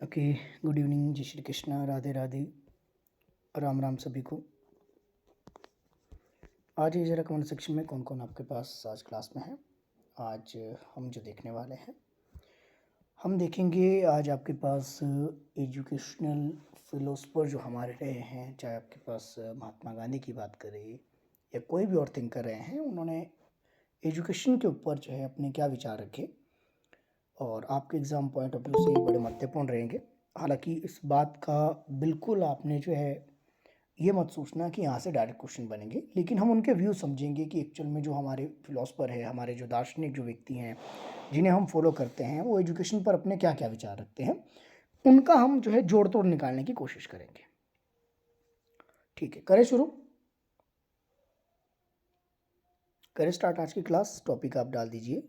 Okay. Good evening, जय श्री कृष्णा, राधे राधे, राम राम सभी को। आज ये जरा कमेंट सेक्शन में कौन कौन आपके पास आज क्लास में है। आज हम जो देखने वाले हैं, हम देखेंगे आज आपके पास एजुकेशनल फिलोसफर जो हमारे रहे हैं, चाहे आपके पास महात्मा गांधी की बात करें या कोई भी और थिंकर रहे हैं, उन्होंने एजुकेशन के ऊपर जो है अपने क्या विचार रखे और आपके एग्ज़ाम पॉइंट ऑफ व्यू से ये बड़े महत्वपूर्ण रहेंगे। हालांकि इस बात का बिल्कुल आपने जो है ये मत सोचना कि यहाँ से डायरेक्ट क्वेश्चन बनेंगे, लेकिन हम उनके व्यू समझेंगे कि एक्चुअल में जो हमारे फिलोसफर है, हमारे जो दार्शनिक जो व्यक्ति हैं जिन्हें हम फॉलो करते हैं, वो एजुकेशन पर अपने क्या क्या विचार रखते हैं, उनका हम जो है जोड़ तोड़ निकालने की कोशिश करेंगे। ठीक है, करें शुरू, करें स्टार्ट आज की क्लास। टॉपिक आप डाल दीजिए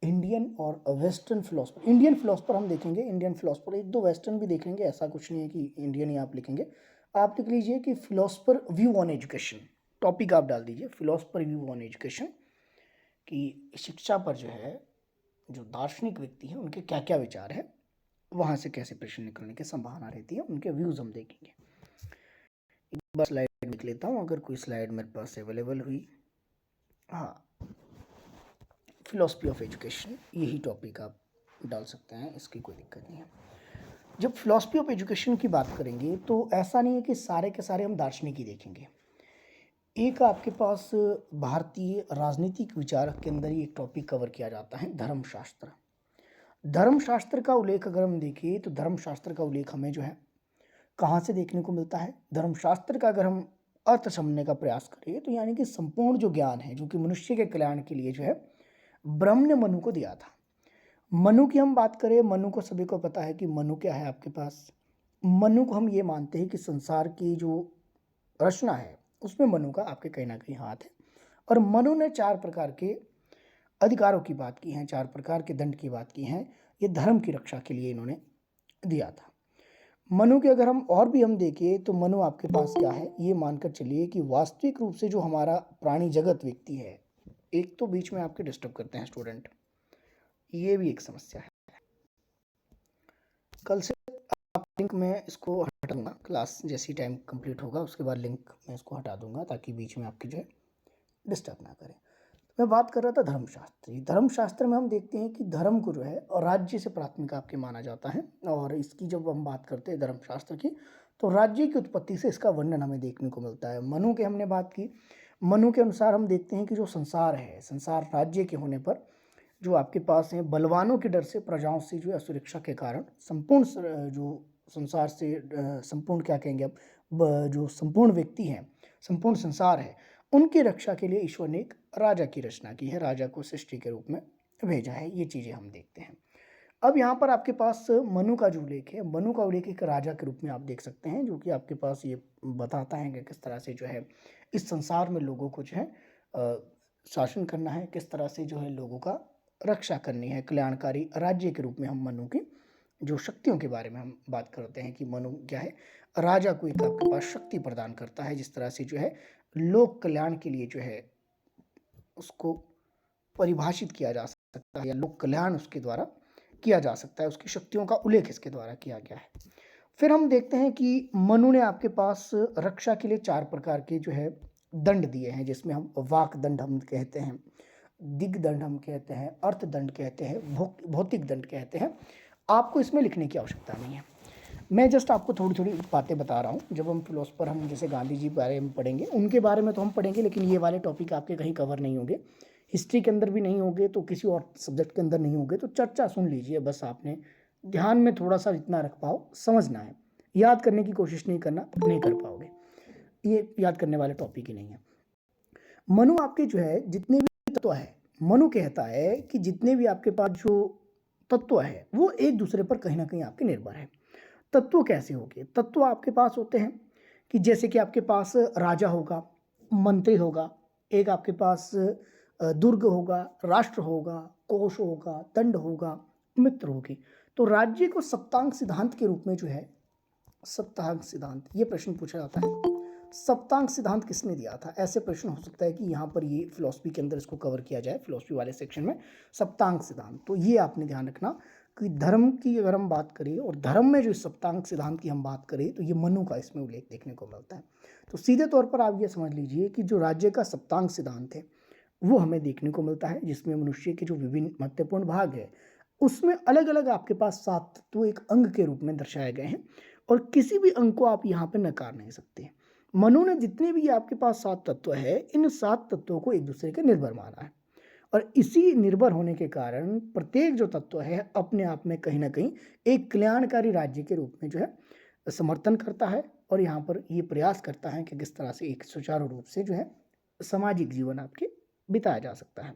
इंडियन और वेस्टर्न फिलोसफर। इंडियन फिलोसफर हम देखेंगे, इंडियन फिलोसफर, एक दो वेस्टर्न भी देखेंगे, ऐसा कुछ नहीं है कि इंडियन ही आप लिखेंगे। आप लिख लीजिए कि philosopher view on education. Topic आप डाल दीजिए फिलोसफर व्यू ऑन एजुकेशन, कि शिक्षा पर जो है जो दार्शनिक व्यक्ति हैं उनके क्या क्या विचार है, वहाँ से कैसे प्रश्न निकलने की संभावना रहती है, उनके व्यूज़ हम देखेंगे। एक बार स्लाइड लिख लेता हूँ, अगर कोई स्लाइड मेरे पास अवेलेबल हुई। हाँ, फिलोसफी ऑफ एजुकेशन, यही टॉपिक आप डाल सकते हैं, इसकी कोई दिक्कत नहीं है। जब फिलोसफी ऑफ एजुकेशन की बात करेंगे तो ऐसा नहीं है कि सारे के सारे हम दार्शनिक ही देखेंगे। एक आपके पास भारतीय राजनीतिक विचार के अंदर ही एक टॉपिक कवर किया जाता है, धर्मशास्त्र। धर्मशास्त्र का उल्लेख अगर हम देखें तो धर्मशास्त्र का उल्लेख हमें जो है कहाँ से देखने को मिलता है। धर्मशास्त्र का अगर हम अर्थ समझने का प्रयास करें तो यानी कि संपूर्ण जो ज्ञान है जो कि मनुष्य के कल्याण के लिए जो है ब्रह्म ने मनु को दिया था। मनु की हम बात करें, मनु को सभी को पता है कि मनु क्या है आपके पास। मनु को हम ये मानते हैं कि संसार की जो रचना है उसमें मनु का आपके कहीं ना कहीं हाथ है। और मनु ने 4 प्रकार के अधिकारों की बात की है, 4 प्रकार के दंड की बात की है, ये धर्म की रक्षा के लिए इन्होंने दिया था। मनु के अगर हम और भी हम देखें तो मनु आपके पास क्या है, ये मानकर चलिए कि वास्तविक रूप से जो हमारा प्राणी जगत व्यक्ति है, एक तो बीच में आपके डिस्टर्ब करते हैं स्टूडेंट, ये भी एक समस्या है। कल से आप लिंक में इसको हटा दूंगा, क्लास जैसी टाइम कंप्लीट होगा उसके बाद लिंक मैं इसको हटा दूंगा ताकि बीच में आपकी जो है डिस्टर्ब ना करें। तो मैं बात कर रहा था धर्मशास्त्र। धर्मशास्त्र में हम देखते हैं कि धर्म को जो है और राज्य से प्राथमिक आपके माना जाता है, और इसकी जब हम बात करते हैं धर्मशास्त्र की तो राज्य की उत्पत्ति से इसका वर्णन हमें देखने को मिलता है। मनु के हमने बात की, मनु के अनुसार हम देखते हैं कि जो संसार है, संसार राज्य के होने पर जो आपके पास है बलवानों के डर से प्रजाओं से जो है असुरक्षा के कारण संपूर्ण जो संसार से संपूर्ण क्या कहेंगे अब, जो संपूर्ण व्यक्ति हैं, संपूर्ण संसार है, उनकी रक्षा के लिए ईश्वर ने एक राजा की रचना की है, राजा को सृष्टि के रूप में भेजा है। ये चीज़ें हम देखते हैं। अब यहाँ पर आपके पास मनु का जो उल्लेख है, मनु का उल्लेख एक राजा के रूप में आप देख सकते हैं, जो कि आपके पास ये बताता है कि किस तरह से जो है इस संसार में लोगों को जो है शासन करना है, किस तरह से जो है लोगों का रक्षा करनी है, कल्याणकारी राज्य के रूप में हम मनु की जो शक्तियों के बारे में हम बात करते हैं कि मनु क्या है, राजा को एक आपके पास शक्ति प्रदान करता है, जिस तरह से जो है लोक कल्याण के लिए जो है उसको परिभाषित किया जा सकता है या लोक कल्याण उसके द्वारा किया जा सकता है, उसकी शक्तियों का उल्लेख इसके द्वारा किया गया है। फिर हम देखते हैं कि मनु ने आपके पास रक्षा के लिए 4 प्रकार के जो है दंड दिए हैं, जिसमें हम वाक दंड हम कहते हैं, दिग्दंड हम कहते हैं, अर्थदंड कहते हैं, भौतिक दंड कहते हैं। आपको इसमें लिखने की आवश्यकता नहीं है, मैं जस्ट आपको थोड़ी थोड़ी बातें बता रहा हूँ। जब हम फिलोसफर हम जैसे गांधी जी के बारे में पढ़ेंगे, उनके बारे में तो हम पढ़ेंगे, लेकिन ये वाले टॉपिक आपके कहीं कवर नहीं होंगे, हिस्ट्री के अंदर भी नहीं होंगे, तो किसी और सब्जेक्ट के अंदर नहीं होंगे। तो चर्चा सुन लीजिए, बस आपने ध्यान में थोड़ा सा जितना रख पाओ समझना है, याद करने की कोशिश नहीं करना, नहीं कर पाओगे, ये याद करने वाले टॉपिक ही नहीं है। मनु आपके जो है जितने भी तत्व है, मनु कहता है कि जितने भी आपके पास जो तत्व है वो एक दूसरे पर कहीं ना कहीं आपके निर्भर है। तत्व कैसे होंगे? तत्व आपके पास होते हैं कि जैसे कि आपके पास राजा होगा, मंत्री होगा, एक आपके पास दुर्ग होगा, राष्ट्र होगा, कोश होगा, दंड होगा, मित्र होगी। तो राज्य को सप्तांग सिद्धांत के रूप में जो है, सप्तांग सिद्धांत, ये प्रश्न पूछा जाता है, सप्तांग सिद्धांत किसने दिया था? ऐसे प्रश्न हो सकता है कि यहाँ पर ये फिलॉसफी के अंदर इसको कवर किया जाए, फिलॉसफी वाले सेक्शन में सप्तांग सिद्धांत। तो ये आपने ध्यान रखना कि धर्म की अगर हम बात करें और धर्म में जो सप्तांग सिद्धांत की हम बात करें तो ये मनु का इसमें उल्लेख देखने को मिलता है। तो सीधे तौर पर आप ये समझ लीजिए कि जो राज्य का सप्तांग सिद्धांत है वो हमें देखने को मिलता है, जिसमें मनुष्य के जो विभिन्न महत्वपूर्ण भाग है उसमें अलग अलग आपके पास 7 तत्व एक अंग के रूप में दर्शाए गए हैं और किसी भी अंग को आप यहाँ पर नकार नहीं सकते। मनु ने जितने भी आपके पास 7 तत्व है, इन 7 तत्वों को एक दूसरे के निर्भर माना है और इसी निर्भर होने के कारण प्रत्येक जो तत्व है अपने आप में कहीं ना कहीं एक कल्याणकारी राज्य के रूप में जो है समर्थन करता है और यहाँ पर ये प्रयास करता है कि किस तरह से एक सुचारू रूप से जो है सामाजिक जीवन आपके बिताया जा सकता है।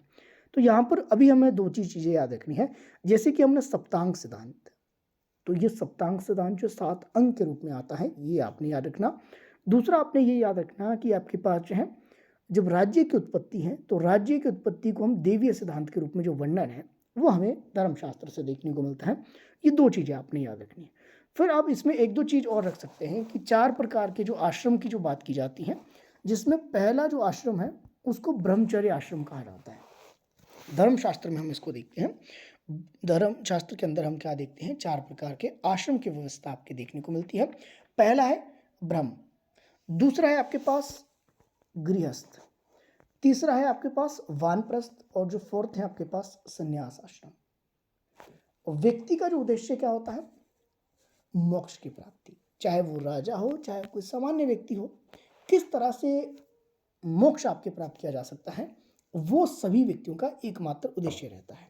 तो यहाँ पर अभी हमें दो चीज़ें याद रखनी है, जैसे कि हमने सप्तांग सिद्धांत, तो ये सप्तांग सिद्धांत जो 7 अंक के रूप में आता है ये आपने याद रखना। दूसरा आपने ये याद रखना कि आपके पास जो है जब राज्य की उत्पत्ति है तो राज्य की उत्पत्ति को हम देवीय सिद्धांत के रूप में जो वर्णन है वो हमें धर्मशास्त्र से देखने को मिलता है। ये दो चीज़ें आपने याद रखनी है। फिर आप इसमें एक दो चीज़ और रख सकते हैं कि 4 प्रकार के जो आश्रम की जो बात की जाती है, जिसमें पहला जो आश्रम है उसको ब्रह्मचर्य आश्रम कहा जाता है। धर्मशास्त्र में हम इसको देखते हैं, धर्मशास्त्र के अंदर हम क्या देखते हैं, 4 प्रकार के आश्रम की व्यवस्था आपके देखने को मिलती है। पहला है ब्रह्म, दूसरा है आपके पास गृहस्थ, तीसरा है आपके पास वानप्रस्थ और जो फोर्थ है आपके पास संन्यास आश्रम। और व्यक्ति का जो उद्देश्य क्या होता है, मोक्ष की प्राप्ति, चाहे वो राजा हो चाहे कोई सामान्य व्यक्ति हो, किस तरह से मोक्ष आपके प्राप्त किया जा सकता है वो सभी व्यक्तियों का एकमात्र उद्देश्य रहता है।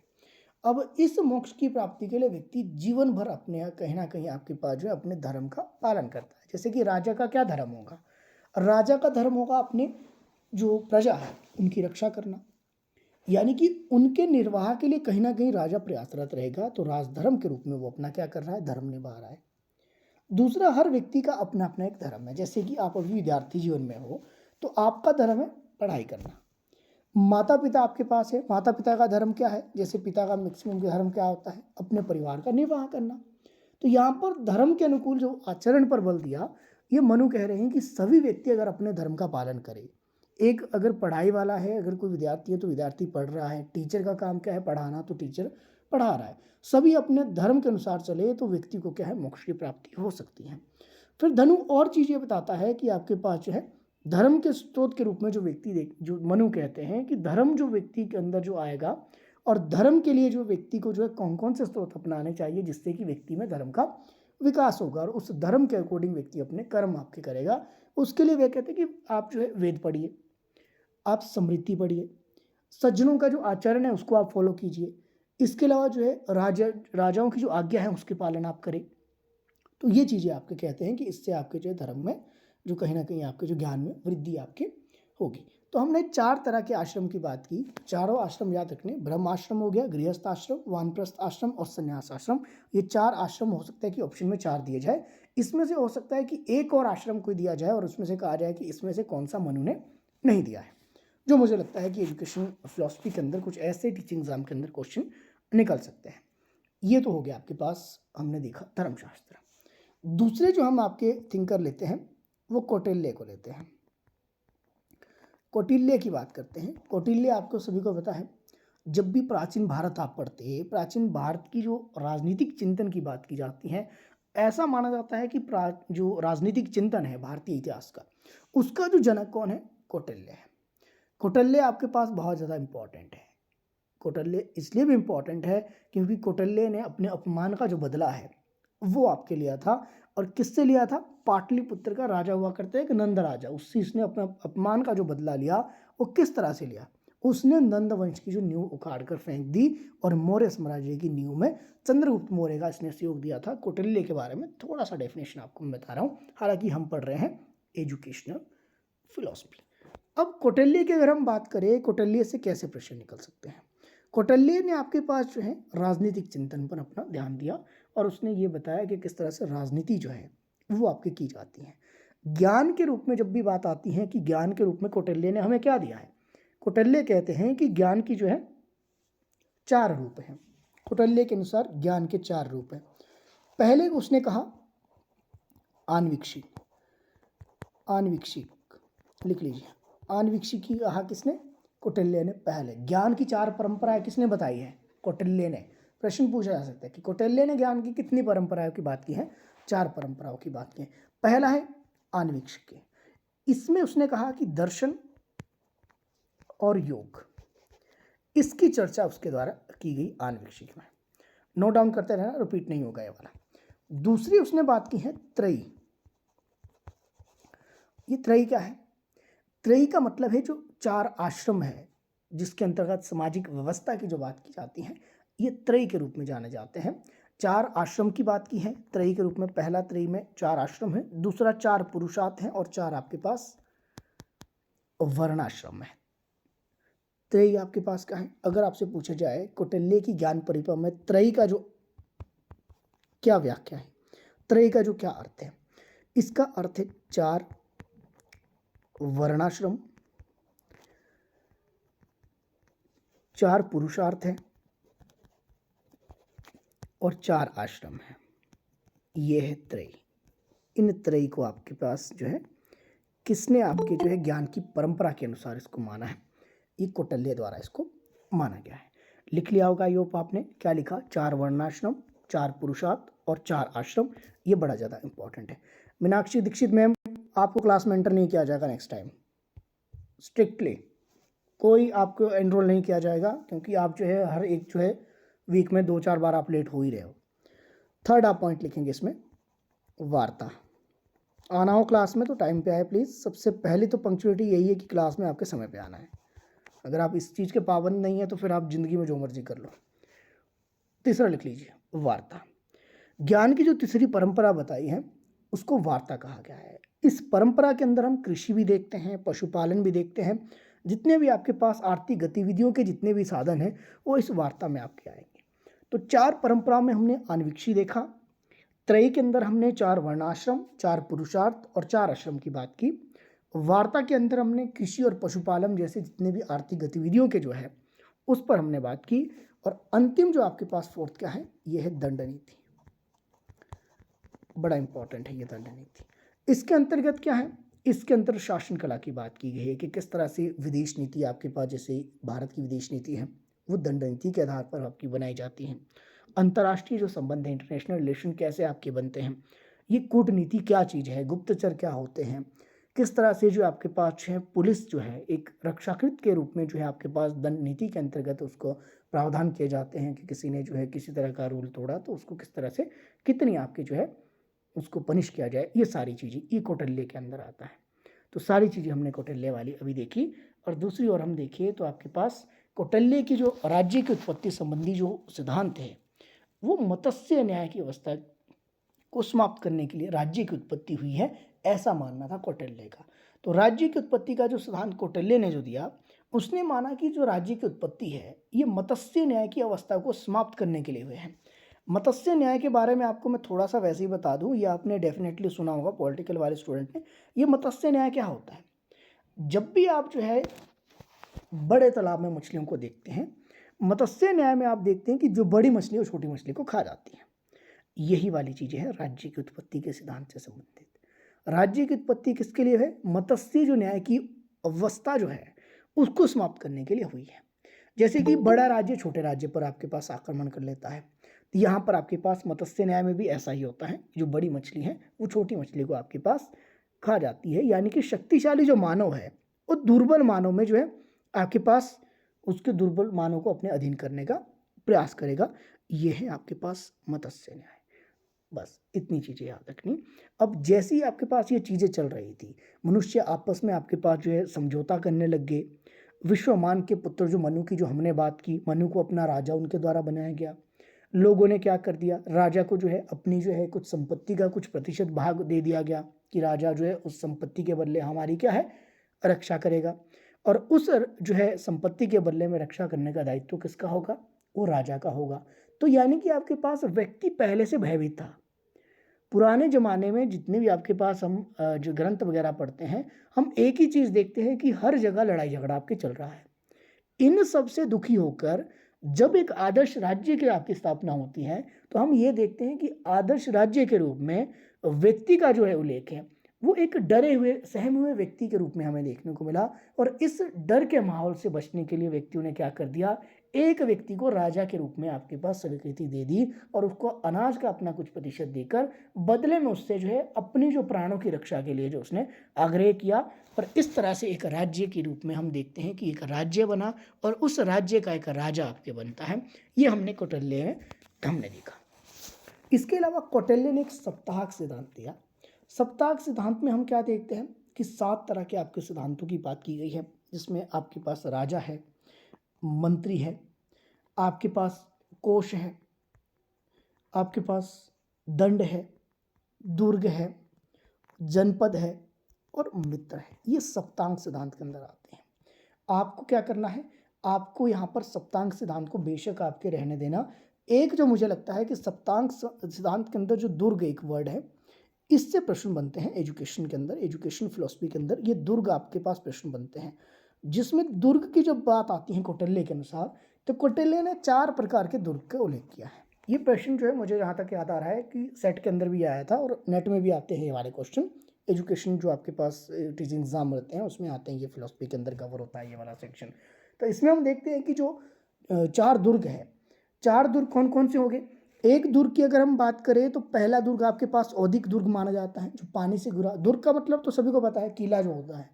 अब इस मोक्ष की प्राप्ति के लिए व्यक्ति जीवन भर अपने कहीं ना कहीं आपके पास जो है अपने धर्म का पालन करता है। जैसे कि राजा का क्या धर्म होगा, राजा का धर्म होगा अपने जो प्रजा है उनकी रक्षा करना, यानी कि उनके निर्वाह के लिए कहीं ना कहीं राजा प्रयासरत रहेगा, तो राजधर्म के रूप में वो अपना क्या कर रहा है, धर्म निभा रहा है। दूसरा, हर व्यक्ति का अपना अपना एक धर्म है। जैसे कि आप अभी विद्यार्थी जीवन में हो तो आपका धर्म है पढ़ाई करना, माता पिता आपके पास है, माता पिता का धर्म क्या है, जैसे पिता का मैक्सिमम धर्म क्या होता है, अपने परिवार का निर्वाह करना। तो यहाँ पर धर्म के अनुकूल जो आचरण पर बल दिया, ये मनु कह रहे हैं कि सभी व्यक्ति अगर अपने धर्म का पालन करे, एक अगर पढ़ाई वाला है, अगर कोई विद्यार्थी है तो विद्यार्थी पढ़ रहा है, टीचर का काम क्या है पढ़ाना, तो टीचर पढ़ा रहा है, सभी अपने धर्म के अनुसार चले तो व्यक्ति को क्या है, मोक्ष की प्राप्ति हो सकती है। फिर धनु और चीज़ें बताता है कि आपके पास जो है धर्म के स्रोत के रूप में जो व्यक्ति जो मनु कहते हैं कि धर्म जो व्यक्ति के अंदर जो आएगा और धर्म के लिए जो व्यक्ति को जो है कौन कौन से स्रोत अपनाने चाहिए जिससे कि व्यक्ति में धर्म का विकास होगा और उस धर्म के अकॉर्डिंग व्यक्ति अपने कर्म आपके करेगा। उसके लिए वे कहते हैं कि आप जो है वेद पढ़िए, आप स्मृति पढ़िए, सज्जनों का जो आचरण है उसको आप फॉलो कीजिए, इसके अलावा जो है राजाओं की जो आज्ञा है उसके पालन आप करें। तो ये चीज़ें आपके कहते हैं कि इससे आपके जो धर्म में जो कहीं ना कहीं आपके जो ज्ञान में वृद्धि आपके होगी। तो हमने 4 तरह के आश्रम की बात की, चारों आश्रम याद रखने, ब्रह्म आश्रम हो गया, गृहस्थ आश्रम, वानप्रस्थ आश्रम और संन्यास आश्रम। ये 4 आश्रम हो सकता है कि ऑप्शन में 4 दिए जाए, इसमें से हो सकता है कि एक और आश्रम कोई दिया जाए और उसमें से कहा जाए कि इसमें से कौन सा मनु ने नहीं दिया है। जो मुझे लगता है कि एजुकेशन फिलॉसफी के अंदर कुछ ऐसे टीचिंग एग्जाम के अंदर क्वेश्चन निकल सकते हैं। ये तो हो गया आपके पास, हमने देखा धर्मशास्त्र। दूसरे जो हम आपके थिंकर लेते हैं वो कौटिल्य को लेते हैं। कौटिल्य की बात करते हैं। कौटिल्य आपको सभी को पता है, जब भी प्राचीन भारत आप पढ़ते हैं, प्राचीन भारत की जो राजनीतिक चिंतन की बात की जाती है, ऐसा माना जाता है कि जो राजनीतिक चिंतन है भारतीय इतिहास का, उसका जो जनक कौन है, कौटिल्य है। कौटिल्य आपके पास बहुत ज़्यादा इम्पॉर्टेंट है। कौटिल्य इसलिए भी इम्पॉर्टेंट है क्योंकि कौटिल्य ने अपने अपमान का जो बदला है वो आपके लिया था। और किससे लिया था, पाटलिपुत्र का राजा हुआ करता है एक नंद राजा, उससे इसने अपने अपमान का जो बदला लिया वो किस तरह से लिया, उसने नंद वंश की जो नींव उखाड़ कर फेंक दी और मौर्य साम्राज्य की नींव में चंद्रगुप्त मौर्य का इसने सहयोग दिया था। कौटिल्य के बारे में थोड़ा सा डेफिनेशन आपको मैं बता रहा हूँ, हालांकि हम पढ़ रहे हैं एजुकेशनल फिलॉसफी। अब कौटिल्य की अगर हम बात करें, कौटिल्य से कैसे प्रश्न निकल सकते हैं। कौटिल्य ने आपके पास जो है राजनीतिक चिंतन पर अपना ध्यान दिया और उसने ये बताया कि किस तरह से राजनीति जो है वो आपकी की जाती है। ज्ञान के रूप में जब भी बात आती है कि ज्ञान के रूप में कौटिल्य ने हमें क्या दिया है, कौटिल्य कहते हैं कि ज्ञान की जो है 4 रूप हैं। कौटिल्य के अनुसार ज्ञान के 4 रूप हैं। पहले उसने कहा आन्वीक्षिक, आन्वीक्षिक लिख लीजिए, आन्वीक्षिक की कहा किसने, कौटिल्य ने। पहले ज्ञान की 4 परंपराएं किसने बताई है, कौटिल्य ने। प्रश्न पूछा जा सकता है कि कौटिल्य ने ज्ञान की कितनी परंपराओं की बात की है? 4 परंपराओं की बात की है। पहला है आन्वीक्षिकी। इसमें उसने कहा कि दर्शन और योग, इसकी चर्चा उसके द्वारा की गई आन्वीक्षिकी में। नोट डाउन करते रहना, रिपीट नहीं होगा ये वाला। दूसरी उसने बात की है त्रयी। ये त्रयी क्या है? त्रयी का मतलब है जो 4 आश्रम है जिसके अंतर्गत सामाजिक व्यवस्था की जो बात की जाती है, ये त्रयी के रूप में जाने जाते हैं। 4 आश्रम की बात की है त्रयी के रूप में। पहला त्रयी में 4 आश्रम है, दूसरा 4 पुरुषार्थ हैं और 4 आपके पास वर्णाश्रम है। त्रयी आपके पास क्या है? अगर आपसे पूछा जाए कौटिल्य की ज्ञान परिपथ में त्रयी का जो क्या व्याख्या है, त्रयी का जो क्या अर्थ है, इसका अर्थ है 4 वर्णाश्रम, 4 पुरुषार्थ है और 4 आश्रम है। ये है त्रयी। इन त्रयी को आपके पास जो है किसने आपके जो है ज्ञान की परंपरा के अनुसार इसको माना है? ये कौटिल्य द्वारा इसको माना गया है। लिख लिया होगा योग आपने, क्या लिखा? 4 वर्णाश्रम, 4 पुरुषार्थ और 4 आश्रम। ये बड़ा ज़्यादा इंपॉर्टेंट है। मीनाक्षी दीक्षित मैम, आपको क्लास में एंटर नहीं किया जाएगा नेक्स्ट टाइम, स्ट्रिक्टली कोई आपको एनरोल नहीं किया जाएगा, क्योंकि आप जो है हर एक जो है वीक में 2-4 बार आप लेट हो ही रहे हो। थर्ड आप पॉइंट लिखेंगे इसमें, वार्ता। आना हो क्लास में तो टाइम पे आए प्लीज़। सबसे पहली तो पंक्चुअलिटी यही है कि क्लास में आपके समय पे आना है। अगर आप इस चीज़ के पाबंद नहीं है तो फिर आप ज़िंदगी में जो मर्जी कर लो। तीसरा लिख लीजिए, वार्ता। ज्ञान की जो तीसरी परंपरा बताई है उसको वार्ता कहा गया है। इस परंपरा के अंदर हम कृषि भी देखते हैं, पशुपालन भी देखते हैं। जितने भी आपके पास आर्थिक गतिविधियों के जितने भी साधन हैं वो इस वार्ता में आपके आएंगे। तो 4 परंपरा में हमने आन्वीक्षी देखा, त्रयी के अंदर हमने 4 वर्णाश्रम, 4 पुरुषार्थ और 4 आश्रम की बात की। वार्ता के अंदर हमने कृषि और पशुपालन जैसे जितने भी आर्थिक गतिविधियों के जो है उस पर हमने बात की। और अंतिम जो आपके पास फोर्थ क्या है, ये है दंड नीति। बड़ा इंपॉर्टेंट है ये दंड नीति। इसके अंतर्गत क्या है? इसके अंतर शासन कला की बात की गई है कि किस तरह से विदेश नीति आपके पास, जैसे भारत की विदेश नीति है वो दंड नीति के आधार पर आपकी बनाई जाती है। अंतर्राष्ट्रीय जो संबंध है, इंटरनेशनल रिलेशन कैसे आपके बनते हैं, ये कूटनीति क्या चीज़ है, गुप्तचर क्या होते हैं, किस तरह से जो आपके पास है पुलिस जो है एक रक्षाकृत के रूप में जो है आपके पास दंड नीति के अंतर्गत उसको प्रावधान किए जाते हैं कि किसी ने जो है किसी तरह का रूल तोड़ा तो उसको किस तरह से कितनी आपकी जो है उसको पनिश किया जाए। ये सारी चीज़ें ये कौटिल्य के अंदर आता है। तो सारी चीज़ें हमने कौटिल्य वाली अभी देखी। और दूसरी ओर हम देखिए तो आपके पास कौटिल्य की जो राज्य की उत्पत्ति संबंधी जो सिद्धांत है वो मत्स्य न्याय की अवस्था को समाप्त करने के लिए राज्य की उत्पत्ति हुई है, ऐसा मानना था कौटिल्य का। तो राज्य की उत्पत्ति का जो सिद्धांत कौटिल्य ने जो दिया, उसने माना कि जो राज्य की उत्पत्ति है ये मत्स्य न्याय की अवस्था को समाप्त करने के लिए हुए हैं। मत्स्य न्याय के बारे में आपको मैं थोड़ा सा वैसे ही बता दूं, ये आपने डेफिनेटली सुना होगा पॉलिटिकल वाले स्टूडेंट ने। ये मत्स्य न्याय क्या होता है? जब भी आप जो है बड़े तालाब में मछलियों को देखते हैं, मत्स्य न्याय में आप देखते हैं कि जो बड़ी मछली वो छोटी मछली को खा जाती है। यही वाली चीज़ें हैं राज्य की उत्पत्ति के सिद्धांत से संबंधित। राज्य की उत्पत्ति किसके लिए है? मत्स्य जो न्याय की अवस्था जो है उसको समाप्त करने के लिए हुई है। जैसे कि बड़ा राज्य छोटे राज्य पर आपके पास आक्रमण कर लेता है, तो यहाँ पर आपके पास मत्स्य न्याय में भी ऐसा ही होता है। जो बड़ी मछली है वो छोटी मछली को आपके पास खा जाती है, यानी कि शक्तिशाली जो मानव है वो दुर्बल मानव में जो है आपके पास उसके दुर्बल मानव को अपने अधीन करने का प्रयास करेगा। ये है आपके पास मत्स्य न्याय। बस इतनी चीज़ें याद रखनी। अब जैसे ही आपके पास ये चीज़ें चल रही थी, मनुष्य आपस में आपके पास जो है समझौता करने लग गए। विश्वमान के पुत्र जो मनु की जो हमने बात की, मनु को अपना राजा उनके द्वारा बनाया गया। लोगों ने क्या कर दिया, राजा को जो है अपनी जो है कुछ संपत्ति का कुछ प्रतिशत भाग दे दिया गया कि राजा जो है उस संपत्ति के बदले हमारी क्या है, रक्षा करेगा। और उस जो है संपत्ति के बदले में रक्षा करने का दायित्व किसका होगा? वो राजा का होगा। तो यानी कि आपके पास व्यक्ति पहले से भयभीत था। पुराने ज़माने में जितने भी आपके पास हम जो ग्रंथ वगैरह पढ़ते हैं, हम एक ही चीज़ देखते हैं कि हर जगह लड़ाई झगड़ा आपके चल रहा है। इन सब से दुखी होकर जब एक आदर्श राज्य की आपकी स्थापना होती है तो हम ये देखते हैं कि आदर्श राज्य के रूप में व्यक्ति का जो है उल्लेख है वो एक डरे हुए सहमे हुए व्यक्ति के रूप में हमें देखने को मिला। और इस डर के माहौल से बचने के लिए व्यक्तियों ने क्या कर दिया, एक व्यक्ति को राजा के रूप में आपके पास स्वीकृति दे दी और उसको अनाज का अपना कुछ प्रतिशत देकर बदले में उससे जो है अपनी जो प्राणों की रक्षा के लिए जो उसने आग्रह किया। और इस तरह से एक राज्य के रूप में हम देखते हैं कि एक राज्य बना और उस राज्य का एक राजा आपके बनता है। ये हमने कौटिल्य में हमने देखा। इसके अलावा कौटिल्य ने एक सप्ताहक सिद्धांत दिया। सप्ताहक सिद्धांत में हम क्या देखते हैं कि 7 तरह के आपके सिद्धांतों की बात की गई है, जिसमें आपके पास राजा है, मंत्री है, आपके पास कोष है, आपके पास दंड है, दुर्ग है, जनपद है और मित्र है। ये सप्तांग सिद्धांत के अंदर आते हैं। आपको क्या करना है, आपको यहाँ पर सप्तांग सिद्धांत को बेशक आपके रहने देना। एक जो मुझे लगता है कि सप्तांग सिद्धांत के अंदर जो दुर्ग एक वर्ड है, इससे प्रश्न बनते हैं एजुकेशन के अंदर, एजुकेशन फिलोसफी के अंदर ये दुर्ग आपके पास प्रश्न बनते हैं, जिसमें दुर्ग की जब बात आती है कौटिल्य के अनुसार, तो कौटिल्य ने 4 प्रकार के दुर्ग का उल्लेख किया है। ये प्रश्न जो है मुझे जहाँ तक याद आ रहा है कि सेट के अंदर भी आया था और नेट में भी आते हैं ये वाले क्वेश्चन। एजुकेशन जो आपके पास टीचिंग एग्जाम रहते हैं उसमें आते हैं, ये फिलोसफी के अंदर कवर होता है ये वाला सेक्शन। तो इसमें हम देखते हैं कि जो 4 दुर्ग है, 4 दुर्ग कौन कौन से हो गए। एक दुर्ग की अगर हम बात करें तो पहला दुर्ग आपके पास औदिक दुर्ग माना जाता है, जो पानी से घिरा। दुर्ग का मतलब तो सभी को पता है, किला जो होता है।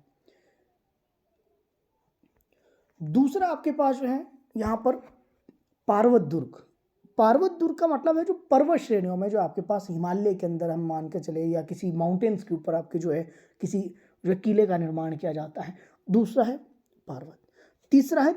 दूसरा आपके पास जो है यहाँ पर पार्वत दुर्ग। पार्वत दुर्ग का मतलब है जो पर्वत श्रेणियों में, जो आपके पास हिमालय के अंदर हम मान के चले या किसी माउंटेन्स के ऊपर आपके जो है किसी जो किले का निर्माण किया जाता है। दूसरा है पार्वत। तीसरा है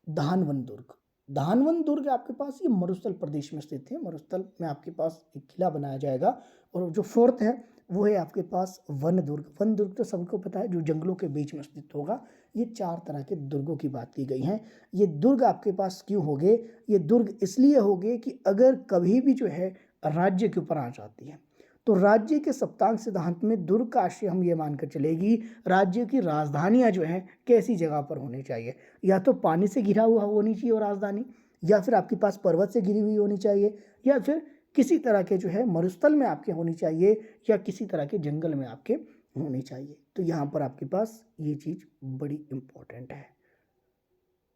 धानवन दुर्ग। धानवन दुर्ग आपके पास ये मरुस्थल प्रदेश में स्थित है। मरुस्थल में आपके पास एक किला बनाया जाएगा। और जो फोर्थ है वो है आपके पास वन दुर्ग। वन दुर्ग तो सबको पता है, जो जंगलों के बीच में स्थित होगा। ये 4 तरह के दुर्गों की बात की गई है। ये दुर्ग आपके पास क्यों हो गए, ये दुर्ग इसलिए हो गए कि अगर कभी भी जो है राज्य के ऊपर आंच आती है तो राज्य के सप्तांग सिद्धांत में दुर्ग का आशय हम ये मानकर चलेगी राज्य की राजधानियां जो है कैसी जगह पर होनी चाहिए। या तो पानी से घिरा हुआ होनी चाहिए वो राजधानी, या फिर आपके पास पर्वत से घिरी हुई होनी चाहिए, या फिर किसी तरह के जो है मरुस्थल में आपके होनी चाहिए, या किसी तरह के जंगल में आपके होनी चाहिए। तो यहाँ पर आपके पास ये चीज़ बड़ी इंपॉर्टेंट है।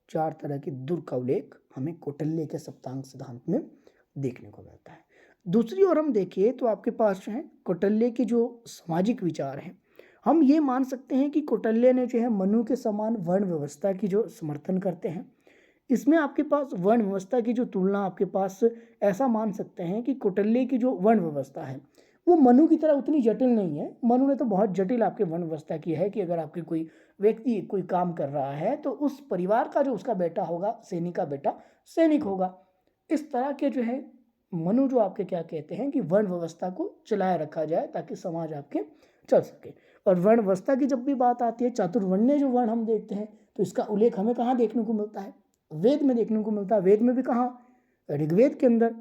4 तरह के दुर्ग का उल्लेख हमें कौटिल्य के सप्तांग सिद्धांत में देखने को मिलता है। दूसरी ओर हम देखिए तो आपके पास जो है कौटिल्य के जो सामाजिक विचार हैं, हम ये मान सकते हैं कि कौटिल्य ने जो है मनु के समान वर्ण व्यवस्था की जो समर्थन करते हैं। इसमें आपके पास वर्ण व्यवस्था की जो तुलना आपके पास ऐसा मान सकते हैं कि कौटिल्य की जो वर्ण व्यवस्था है वो मनु की तरह उतनी जटिल नहीं है। मनु ने तो बहुत जटिल आपके वर्ण व्यवस्था की है कि अगर आपके कोई व्यक्ति कोई काम कर रहा है तो उस परिवार का जो उसका बेटा होगा, सैनिक का बेटा सैनिक होगा। इस तरह के जो है मनु जो आपके क्या कहते हैं कि वर्ण व्यवस्था को चलाए रखा जाए ताकि समाज आपके चल सके। और वर्ण व्यवस्था की जब भी बात आती है, चातुर्वर्ण्य जो वर्ण हम देखते हैं, तो इसका उल्लेख हमें कहाँ देखने को मिलता है, वेद में देखने को मिलता है। वेद में भी कहाँ, ऋग्वेद के अंदर।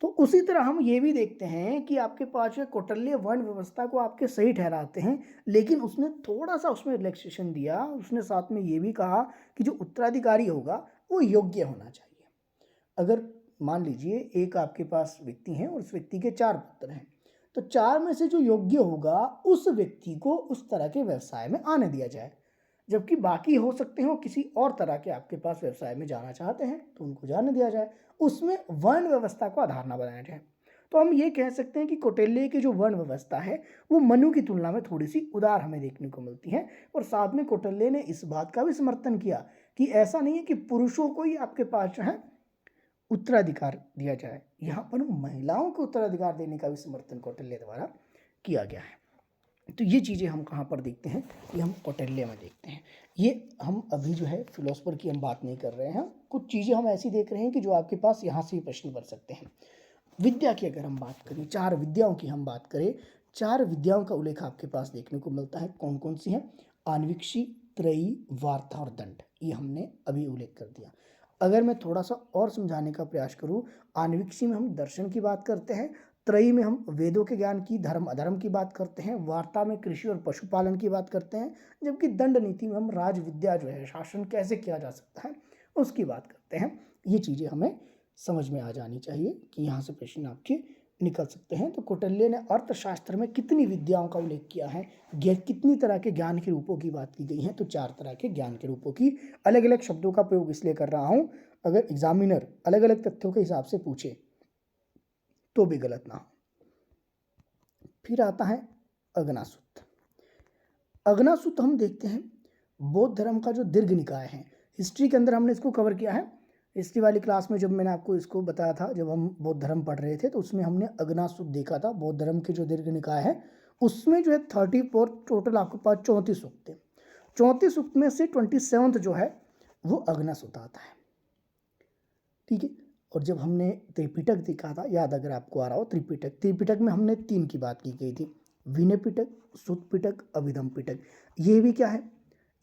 तो उसी तरह हम ये भी देखते हैं कि आपके पास जो कौटिल्य वर्ण व्यवस्था को आपके सही ठहराते हैं, लेकिन उसने थोड़ा सा उसमें रिलैक्सेशन दिया। उसने साथ में ये भी कहा कि जो उत्तराधिकारी होगा वो योग्य होना चाहिए। अगर मान लीजिए एक आपके पास व्यक्ति हैं और उस व्यक्ति के 4 पुत्र हैं, तो 4 में से जो योग्य होगा उस व्यक्ति को उस तरह के व्यवसाय में आने दिया जाए, जबकि बाकी हो सकते हो किसी और तरह के आपके पास व्यवसाय में जाना चाहते हैं तो उनको जाने दिया जाए। उसमें वर्ण व्यवस्था को आधार न बनाया जाए। तो हम ये कह सकते हैं कि कौटिल्य की जो वर्ण व्यवस्था है वो मनु की तुलना में थोड़ी सी उदार हमें देखने को मिलती है। और साथ में कौटिल्य ने इस बात का भी समर्थन किया कि ऐसा नहीं है कि पुरुषों को ही आपके पास जो है उत्तराधिकार दिया जाए, यहाँ पर महिलाओं को उत्तराधिकार देने का भी समर्थन कौटिल्य द्वारा किया गया है। तो ये चीज़ें हम कहाँ पर देखते हैं, ये हम कौटिल्य में देखते हैं। ये हम अभी जो है फिलोसफर की हम बात नहीं कर रहे हैं, कुछ चीज़ें हम ऐसी देख रहे हैं कि जो आपके पास यहाँ से प्रश्न बन सकते हैं। विद्या की अगर हम बात करें, 4 विद्याओं की हम बात करें, 4 विद्याओं का उल्लेख आपके पास देखने को मिलता है। कौन कौन सी हैं, आन्वीक्षी, त्रयी, वार्ता और दंड, ये हमने अभी उल्लेख कर दिया। अगर मैं थोड़ा सा और समझाने का प्रयास करूँ, आन्वीक्षी में हम दर्शन की बात करते हैं, त्रयी में हम वेदों के ज्ञान की, धर्म अधर्म की बात करते हैं, वार्ता में कृषि और पशुपालन की बात करते हैं, जबकि दंड नीति में हम राज विद्या जो है, शासन कैसे किया जा सकता है, उसकी बात करते हैं। ये चीज़ें हमें समझ में आ जानी चाहिए कि यहाँ से प्रश्न आपके निकल सकते हैं। तो कौटिल्य ने अर्थशास्त्र में कितनी विद्याओं का उल्लेख किया है, कितनी तरह के ज्ञान के रूपों की बात की गई है, तो 4 तरह के ज्ञान के रूपों की। अलग अलग शब्दों का प्रयोग इसलिए कर रहा हूँ, अगर एग्जामिनर अलग अलग तथ्यों के हिसाब से पूछे तो भी गलत ना हो। फिर आता है अग्नासुत। अग्नासुत हम देखते हैं बौद्ध धर्म का जो दीर्घ निकाय है। हिस्ट्री के अंदर हमने इसको कवर किया है। हिस्ट्री वाली क्लास में जब मैंने आपको इसको बताया था, जब हम बौद्ध धर्म पढ़ रहे थे, तो उसमें हमने अग्नासुत देखा था। बौद्ध धर्म के जो दीर्घ निकाय है उसमें जो है 34 टोटल आपके पास 34 सूक्त थे। 34 सूक्त में से 27 जो है वो अग्नासुत आता है, ठीक है। और जब हमने त्रिपिटक देखा था, याद अगर आपको आ रहा हो, त्रिपिटक में हमने 3 की बात की गई थी, विनय पिटक, सुत पिटक, अभिधम पिटक। ये भी क्या है,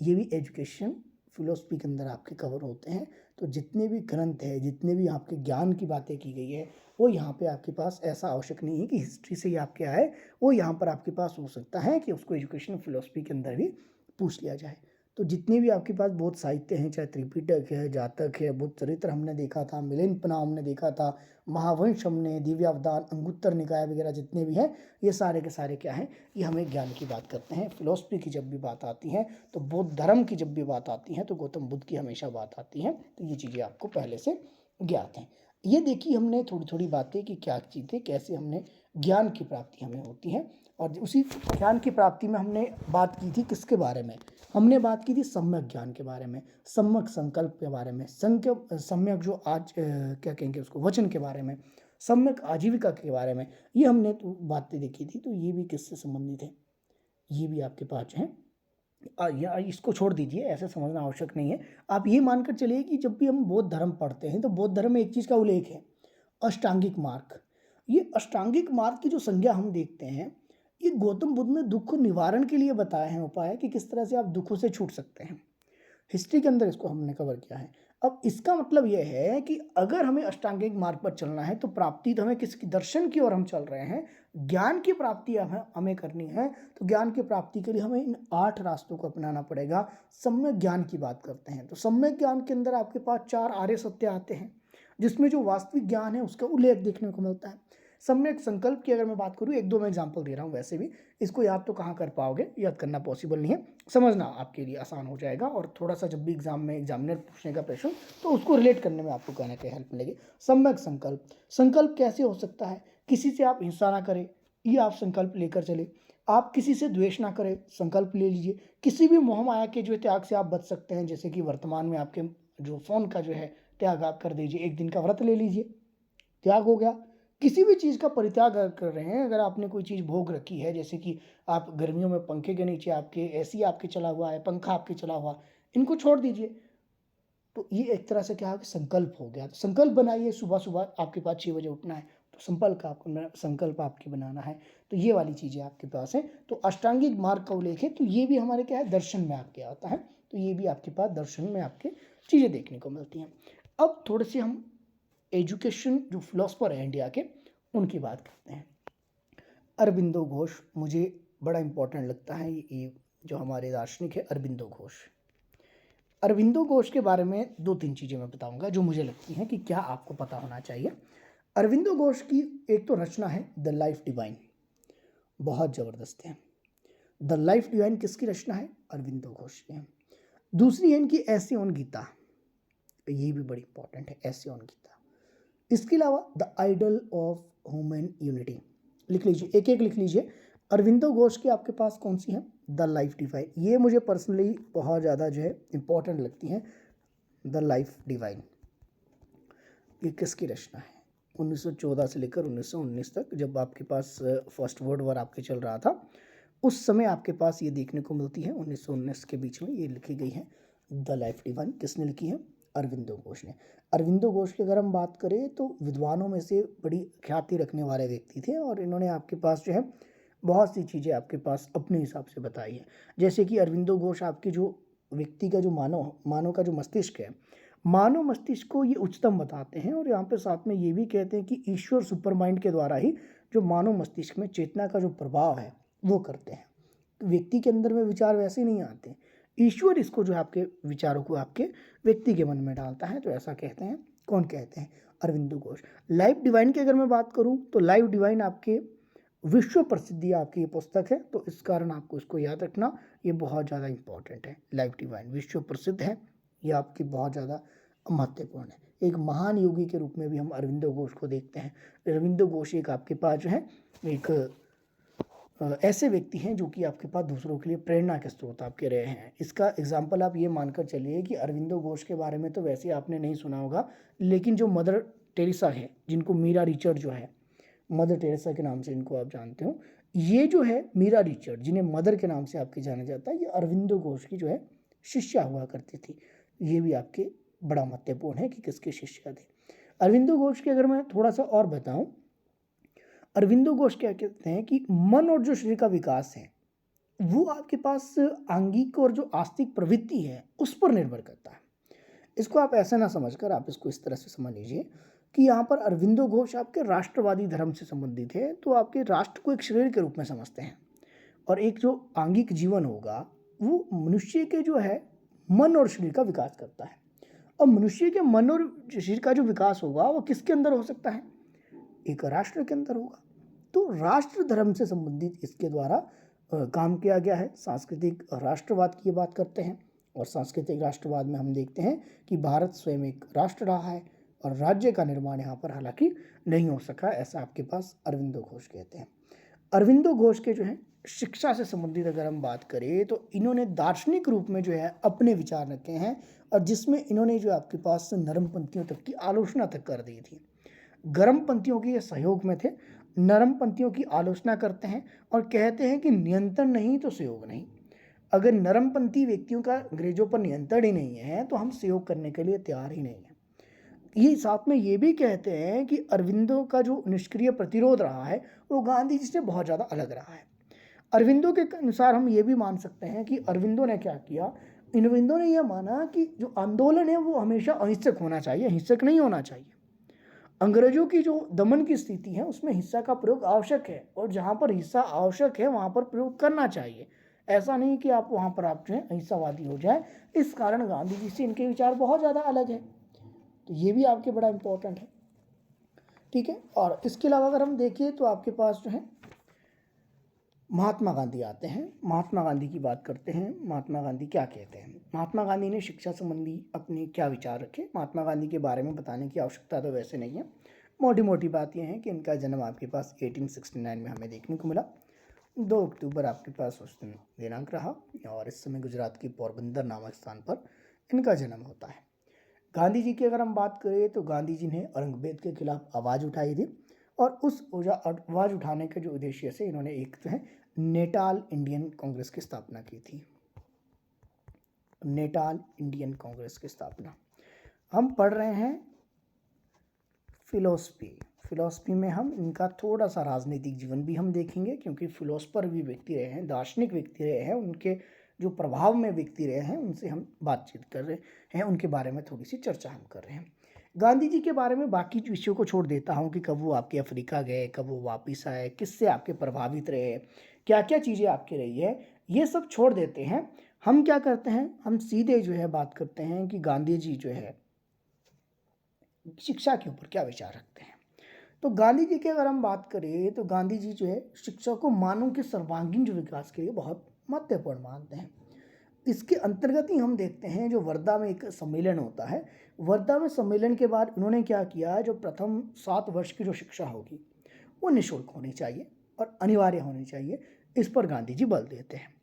ये भी एजुकेशन फिलोसफी के अंदर आपके कवर होते हैं। तो जितने भी ग्रंथ है, जितने भी आपके ज्ञान की बातें की गई है, वो यहाँ पे आपके पास ऐसा आवश्यक नहीं है कि हिस्ट्री से ही आपके आए, वो यहाँ पर आपके पास हो सकता है कि उसको एजुकेशन फिलोसफी के अंदर भी पूछ लिया जाए। तो जितने भी आपके पास बौद्ध साहित्य हैं, चाहे त्रिपिटक है, जातक है, बुद्ध चरित्र हमने देखा था, मिलिंद हमने देखा था, महावंश हमने, दिव्यावदान, अंगुत्तर निकाय वगैरह जितने भी हैं, ये सारे के सारे क्या हैं, ये हमें ज्ञान की बात करते हैं। फिलोसफी की जब भी बात आती है, तो बौद्ध धर्म की जब भी बात आती है, तो गौतम बुद्ध की हमेशा बात आती है। तो ये चीज़ें आपको पहले से ज्ञात हैं। ये देखी हमने थोड़ी थोड़ी बातें कि क्या चीज़ें, कैसे हमने ज्ञान की प्राप्ति हमें होती है। और उसी ज्ञान की प्राप्ति में हमने बात की थी किसके बारे में, हमने बात की थी सम्यक ज्ञान के बारे में, सम्यक संकल्प के बारे में, सम्यक जो आज क्या कहेंगे उसको, वचन के बारे में, सम्यक आजीविका के बारे में। ये हमने तो बातें देखी थी। तो ये भी किससे संबंधित है, ये भी आपके पास है। या इसको छोड़ दीजिए, ऐसे समझना आवश्यक नहीं है। आप ये मानकर चलिए कि जब भी हम बौद्ध धर्म पढ़ते हैं, तो बौद्ध धर्म में एक चीज़ का उल्लेख है, अष्टांगिक मार्ग। ये अष्टांगिक मार्ग की जो संज्ञा हम देखते हैं, ये गौतम बुद्ध ने दुख निवारण के लिए बताए हैं उपाय, कि किस तरह से आप दुखों से छूट सकते हैं। हिस्ट्री के अंदर इसको हमने कवर किया है। अब इसका मतलब यह है कि अगर हमें अष्टांगिक मार्ग पर चलना है, तो प्राप्ति तो हमें किसकी, दर्शन की ओर हम चल रहे हैं, ज्ञान की प्राप्ति हमें करनी है। तो ज्ञान की प्राप्ति के लिए हमें इन 8 रास्तों को अपनाना पड़ेगा। सम्यक ज्ञान की बात करते हैं, तो सम्यक ज्ञान के अंदर आपके पास 4 आर्य सत्य आते हैं, जिसमें जो वास्तविक ज्ञान है उसका उल्लेख देखने को मिलता है। सम्यक संकल्प की अगर मैं बात करूँ, 1-2 मैं एग्जाम्पल दे रहा हूँ, वैसे भी इसको याद तो कहाँ कर पाओगे, याद करना पॉसिबल नहीं है, समझना आपके लिए आसान हो जाएगा। और थोड़ा सा जब भी एग्जाम में एग्जामिनर पूछने का प्रश्न, तो उसको रिलेट करने में आपको कहना क्या हेल्प मिलेगी। सम्यक संकल्प, संकल्प कैसे हो सकता है, किसी से आप हिंसा ना करें, ये आप संकल्प लेकर चले। आप किसी से द्वेष ना करें, संकल्प ले लीजिए। किसी भी मोह माया के जो त्याग से आप बच सकते हैं, जैसे कि वर्तमान में आपके जो फ़ोन का जो है त्याग आप कर दीजिए, 1 दिन का व्रत ले लीजिए, त्याग हो गया। किसी भी चीज़ का परित्याग अगर कर रहे हैं, अगर आपने कोई चीज़ भोग रखी है, जैसे कि आप गर्मियों में पंखे के नीचे आपके एसी आपके चला हुआ है, पंखा आपके चला हुआ, इनको छोड़ दीजिए। तो ये एक तरह से क्या है कि संकल्प हो गया। तो संकल्प बनाइए, सुबह सुबह आपके पास 6 बजे उठना है, तो संकल्प आपके बनाना है। तो ये वाली चीज़ें आपके पास है। तो अष्टांगिक मार्ग का उल्लेख है, तो ये भी हमारे क्या है, दर्शन में आपके आता है। तो ये भी आपके पास दर्शन में आपके चीज़ें देखने को मिलती हैं। अब थोड़े से हम एजुकेशन जो फिलोसफर है इंडिया के, उनकी बात करते हैं। अरबिंदो घोष मुझे बड़ा इंपॉर्टेंट लगता है। ये जो हमारे दार्शनिक है अरबिंदो घोष, अरबिंदो घोष के बारे में 2-3 चीज़ें मैं बताऊंगा जो मुझे लगती हैं कि क्या आपको पता होना चाहिए। अरबिंदो घोष की एक तो रचना है द लाइफ डिवाइन, बहुत ज़बरदस्त है। द लाइफ डिवाइन किसकी रचना है, अरबिंदो घोष की है। दूसरी है इनकी ऐसे ऑन गीता, ये भी बड़ी इंपॉर्टेंट है, ऐसे ऑन गीता। इसके अलावा the ideal of human unity, लिख लीजिए, एक एक लिख लीजिए। अरविंदो घोष की आपके पास कौन सी है, द लाइफ डिवाइन। ये मुझे पर्सनली बहुत ज़्यादा जो है इंपॉर्टेंट लगती है, द लाइफ डिवाइन। ये किसकी रचना है, 1914 से लेकर 1919 तक, जब आपके पास फर्स्ट वर्ल्ड वॉर आपके चल रहा था, उस समय आपके पास ये देखने को मिलती है। 1919 के बीच में ये लिखी गई है द लाइफ डिवाइन। किसने लिखी है, अरविंदो घोष ने। अरविंदो घोष की अगर हम बात करें, तो विद्वानों में से बड़ी ख्याति रखने वाले व्यक्ति थे, और इन्होंने आपके पास जो है बहुत सी चीज़ें आपके पास अपने हिसाब से बताई है। जैसे कि अरविंदो घोष आपकी जो व्यक्ति का जो मानव का जो मस्तिष्क है, मानव मस्तिष्क को ये उच्चतम बताते हैं। और यहाँ पे साथ में ये भी कहते हैं कि ईश्वर सुपर माइंड के द्वारा ही जो मानव मस्तिष्क में चेतना का जो प्रभाव है वो करते हैं। तो व्यक्ति के अंदर में विचार वैसे नहीं आते, ईश्वर इसको जो है आपके विचारों को आपके व्यक्ति के मन में डालता है। तो ऐसा कहते हैं, कौन कहते हैं, अरविंदो घोष। लाइफ डिवाइन की अगर मैं बात करूं तो लाइफ डिवाइन आपके विश्व प्रसिद्धि आपकी ये पुस्तक है, तो इस कारण आपको इसको याद रखना, ये बहुत ज़्यादा इंपॉर्टेंट है। लाइफ डिवाइन विश्व प्रसिद्ध है, ये आपकी बहुत ज़्यादा महत्वपूर्ण है। एक महान योगी के रूप में भी हम अरविंदो घोष को देखते हैं। अरविंदो घोष एक आपके पास जो है एक ऐसे व्यक्ति हैं जो कि आपके पास दूसरों के लिए प्रेरणा के स्रोत आपके रहे हैं। इसका एग्जाम्पल आप ये मानकर चलिए कि अरविंदो घोष के बारे में तो वैसे आपने नहीं सुना होगा, लेकिन जो मदर टेरेसा है, जिनको मीरा रिचर्ड जो है, मदर टेरेसा के नाम से इनको आप जानते हो, ये जो है मीरा रिचर्ड, जिन्हें मदर के नाम से आपके जाना जाता है, ये अरविंदो घोष की जो है शिष्या हुआ करती थी। ये भी आपके बड़ा महत्वपूर्ण है कि किसके शिष्या थे। अरविंदो घोष की अगर मैं थोड़ा सा और बताऊं, अरविंदो घोष क्या कहते हैं कि मन और जो शरीर का विकास है वो आपके पास आंगिक और जो आस्तिक प्रवृत्ति है उस पर निर्भर करता है। इसको आप ऐसा ना समझकर आप इसको इस तरह से समझ लीजिए कि यहाँ पर अरविंदो घोष आपके राष्ट्रवादी धर्म से संबंधित है, तो आपके राष्ट्र को एक शरीर के रूप में समझते हैं, और एक जो आंगिक जीवन होगा वो मनुष्य के जो है मन और शरीर का विकास करता है। और मनुष्य के मन और शरीर का जो विकास होगा वो किसके अंदर हो सकता है? एक राष्ट्र के अंदर होगा। तो राष्ट्र धर्म से संबंधित इसके द्वारा काम किया गया है। सांस्कृतिक राष्ट्रवाद की बात करते हैं, और सांस्कृतिक राष्ट्रवाद में हम देखते हैं कि भारत स्वयं एक राष्ट्र रहा है और राज्य का निर्माण यहाँ पर हालांकि नहीं हो सका, ऐसा आपके पास अरविंदो घोष कहते हैं। अरविंदो घोष के जो है शिक्षा से संबंधित अगर हम बात करें तो इन्होंने दार्शनिक रूप में जो है अपने विचार रखे हैं, और जिसमें इन्होंने जो आपके पास नरमपंथियों तक की आलोचना तक कर दी थी। गर्मपंथियों के ये सहयोग में थे, नरमपंथियों की आलोचना करते हैं और कहते हैं कि नियंत्रण नहीं तो सहयोग नहीं। अगर नरमपंथी व्यक्तियों का अंग्रेजों पर नियंत्रण ही नहीं है तो हम सहयोग करने के लिए तैयार ही नहीं है। ये साथ में ये भी कहते हैं कि अरविंदो का जो निष्क्रिय प्रतिरोध रहा है वो गांधी जी से बहुत ज़्यादा अलग रहा है। अरविंदो के अनुसार हम ये भी मान सकते हैं कि अरविंदो ने क्या किया, अरविंदो ने यह माना कि जो आंदोलन है वो हमेशा अहिंसक होना चाहिए, हिंसक नहीं होना चाहिए। अंग्रेजों की जो दमन की स्थिति है उसमें हिंसा का प्रयोग आवश्यक है, और जहाँ पर हिंसा आवश्यक है वहाँ पर प्रयोग करना चाहिए। ऐसा नहीं कि आप वहाँ पर आप जो है अहिंसावादी हो जाए। इस कारण गांधी जी से इनके विचार बहुत ज़्यादा अलग है, तो ये भी आपके बड़ा इंपॉर्टेंट है। ठीक है, और इसके अलावा अगर हम देखें तो आपके पास जो है महात्मा गांधी आते हैं। महात्मा गांधी की बात करते हैं। महात्मा गांधी क्या कहते हैं? महात्मा गांधी ने शिक्षा संबंधी अपने क्या विचार रखे, महात्मा गांधी के बारे में बताने की आवश्यकता तो वैसे नहीं है। मोटी मोटी बात यह है कि इनका जन्म आपके पास 1869 में हमें देखने को मिला। 2 अक्टूबर आपके पास उस दिन दिनांक रहा, और इस समय गुजरात की पोरबंदर नामक स्थान पर इनका जन्म होता है। गांधी जी की अगर हम बात करें तो गांधी जी ने औरंगजेब के खिलाफ आवाज़ उठाई थी, और उस आवाज़ उठाने के जो उद्देश्य से इन्होंने एक जो है नेटाल इंडियन कांग्रेस की स्थापना की थी। नेटाल इंडियन कांग्रेस की स्थापना। हम पढ़ रहे हैं फिलोसफी में हम इनका थोड़ा सा राजनीतिक जीवन भी हम देखेंगे, क्योंकि फिलोसफर भी व्यक्ति रहे हैं, दार्शनिक व्यक्ति रहे हैं, उनके जो प्रभाव में व्यक्ति रहे हैं उनसे हम बातचीत कर रहे हैं, उनके बारे में थोड़ी सी चर्चा हम कर रहे हैं। गांधी जी के बारे में बाकी विषयों को छोड़ देता हूँ कि कब वो आपके अफ्रीका गए, कब वो वापस आए, किससे आपके प्रभावित रहे, क्या क्या चीज़ें आपकी रही है, ये सब छोड़ देते हैं। हम क्या करते हैं, हम सीधे जो है बात करते हैं कि गांधी जी जो है शिक्षा के ऊपर क्या विचार रखते हैं। तो गांधी जी की अगर हम बात करें तो गांधी जी जो है शिक्षा को मानव के सर्वांगीण जो विकास के लिए बहुत महत्वपूर्ण मानते हैं। इसके अंतर्गत ही हम देखते हैं जो वर्धा में एक सम्मेलन होता है, वर्धा में सम्मेलन के बाद उन्होंने क्या किया, जो प्रथम 7 वर्ष की जो शिक्षा होगी वो निःशुल्क होनी चाहिए और अनिवार्य होनी चाहिए, इस पर गांधी जी बल देते हैं।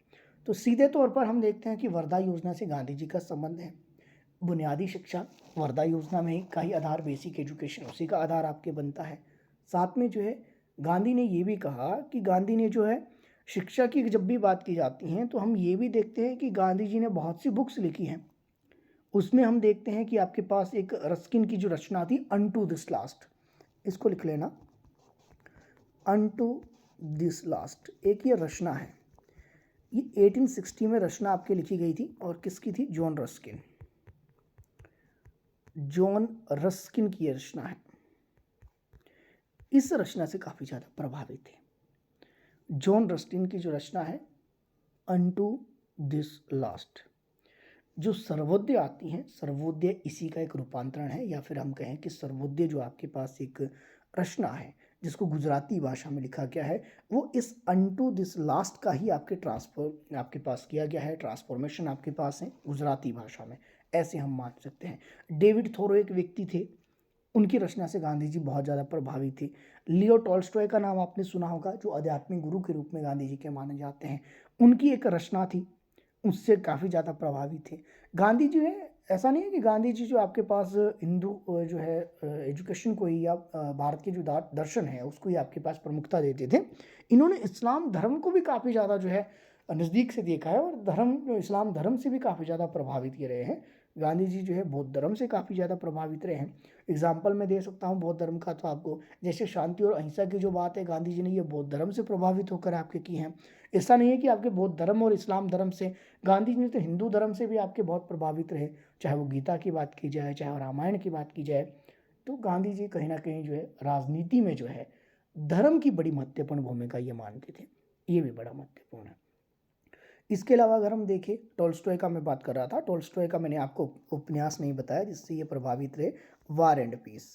तो सीधे तौर पर हम देखते हैं कि वर्धा योजना से गांधी जी का संबंध है। बुनियादी शिक्षा वर्धा योजना में का ही आधार, बेसिक एजुकेशन उसी का आधार आपके बनता है। साथ में जो है गांधी ने ये भी कहा कि गांधी ने जो है शिक्षा की जब भी बात की जाती है तो हम ये भी देखते हैं कि गांधी जी ने बहुत सी बुक्स लिखी हैं। उसमें हम देखते हैं कि आपके पास एक रस्किन की जो रचना थी अनटू दिस लास्ट, इसको लिख लेना, अनटू दिस लास्ट, एक ये रचना है, ये 1860 में रचना आपके लिखी गई थी, और किसकी थी? John Ruskin. जॉन रस्किन की रचना है। इस रचना से काफ़ी ज़्यादा प्रभावित थे। जॉन रस्किन की जो रचना है अनटू दिस लास्ट, जो सर्वोदय आती हैं, सर्वोदय इसी का एक रूपांतरण है, या फिर हम कहें कि सर्वोदय जो आपके पास एक रचना है जिसको गुजराती भाषा में लिखा गया है, वो इस अनटू दिस लास्ट का ही आपके पास किया गया है, ट्रांसफॉर्मेशन आपके पास है गुजराती भाषा में, ऐसे हम मान सकते हैं। डेविड थोरो एक व्यक्ति थे, उनकी रचना से गांधी जी बहुत ज़्यादा प्रभावित थे। लियो टॉल्स्टॉय का नाम आपने सुना होगा, जो आध्यात्मिक गुरु के रूप में गांधी जी के माने जाते हैं। उनकी एक रचना थी, उससे काफ़ी ज़्यादा प्रभावित थे गांधी जी। है ऐसा नहीं है कि गांधी जी जो आपके पास हिंदू जो है एजुकेशन को ही या भारत के जो दर्शन है उसको ही आपके पास प्रमुखता देते थे। इन्होंने इस्लाम धर्म को भी काफ़ी ज़्यादा जो है नज़दीक से देखा है, और इस्लाम धर्म से भी काफ़ी ज़्यादा प्रभावित किए रहे हैं। गांधी जी जो है बौद्ध धर्म से काफ़ी ज़्यादा प्रभावित रहे हैं। एग्जाम्पल मैं दे सकता हूँ बौद्ध धर्म का, तो आपको जैसे शांति और अहिंसा की जो बात है, गांधी जी ने ये बौद्ध धर्म से प्रभावित होकर आपके की हैं। ऐसा नहीं है कि आपके बौद्ध धर्म और इस्लाम धर्म से, गांधी जी ने तो हिंदू धर्म से भी आपके बहुत प्रभावित रहे, चाहे वो गीता की बात की जाए, चाहे रामायण की बात की जाए। तो गांधी जी कहीं ना कहीं जो है राजनीति में जो है धर्म की बड़ी महत्वपूर्ण भूमिका ये मानते थे, ये भी बड़ा महत्वपूर्ण है। इसके अलावा अगर हम देखें, टॉल्स्टॉय का मैं बात कर रहा था, टॉल्स्टॉय का मैंने आपको उपन्यास नहीं बताया जिससे ये प्रभावित रहे, वार एंड पीस।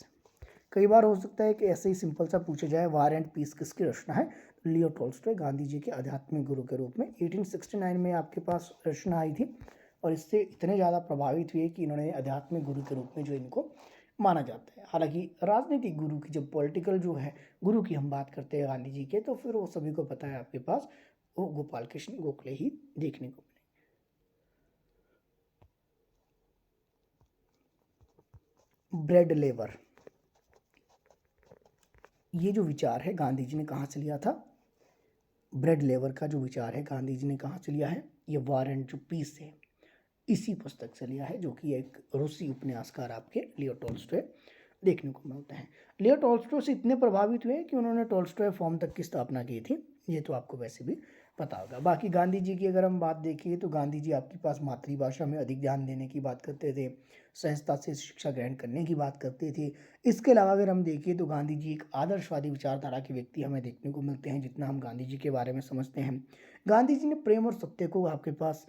कई बार हो सकता है कि ऐसे ही सिंपल सा पूछा जाए, वार एंड पीस किसकी रचना है? लियो टॉल्स्टॉय, गांधी जी के आध्यात्मिक गुरु के रूप में 1869 में आपके पास रचना आई थी, और इससे इतने ज़्यादा प्रभावित हुए कि इन्होंने आध्यात्मिक गुरु के रूप में जो इनको माना जाता है। हालांकि राजनीतिक गुरु की, जब पॉलिटिकल जो है गुरु की हम बात करते हैं गांधी जी के, तो फिर वो सभी को पता है आपके पास वो गोपाल कृष्ण गोखले ही देखने को मिले। ब्रेड लेवर, ये जो विचार है गांधी जी ने कहाँ से लिया था? ब्रेड लेवर का जो विचार है गांधी जी ने कहाँ से लिया है? ये वार एंड जो पीस है, इसी पुस्तक से लिया है, जो कि एक रूसी उपन्यासकार आपके लियो टॉल्स्टॉय देखने को मिलते हैं। लियो टॉल्स्टॉय से इतने प्रभावित हुए कि उन्होंने टॉल्स्टॉय फॉर्म तक की स्थापना की थी, ये तो आपको वैसे भी पता होगा। बाकी गांधी जी की अगर हम बात देखिए, तो गांधी जी आपके पास मातृभाषा में अधिक ध्यान देने की बात करते थे, सहजता से शिक्षा ग्रहण करने की बात करते थे। इसके अलावा अगर हम देखिए तो गांधी जी एक आदर्शवादी विचारधारा के व्यक्ति हमें देखने को मिलते हैं, जितना हम गांधी जी के बारे में समझते हैं। गांधी जी ने प्रेम और सत्य को आपके पास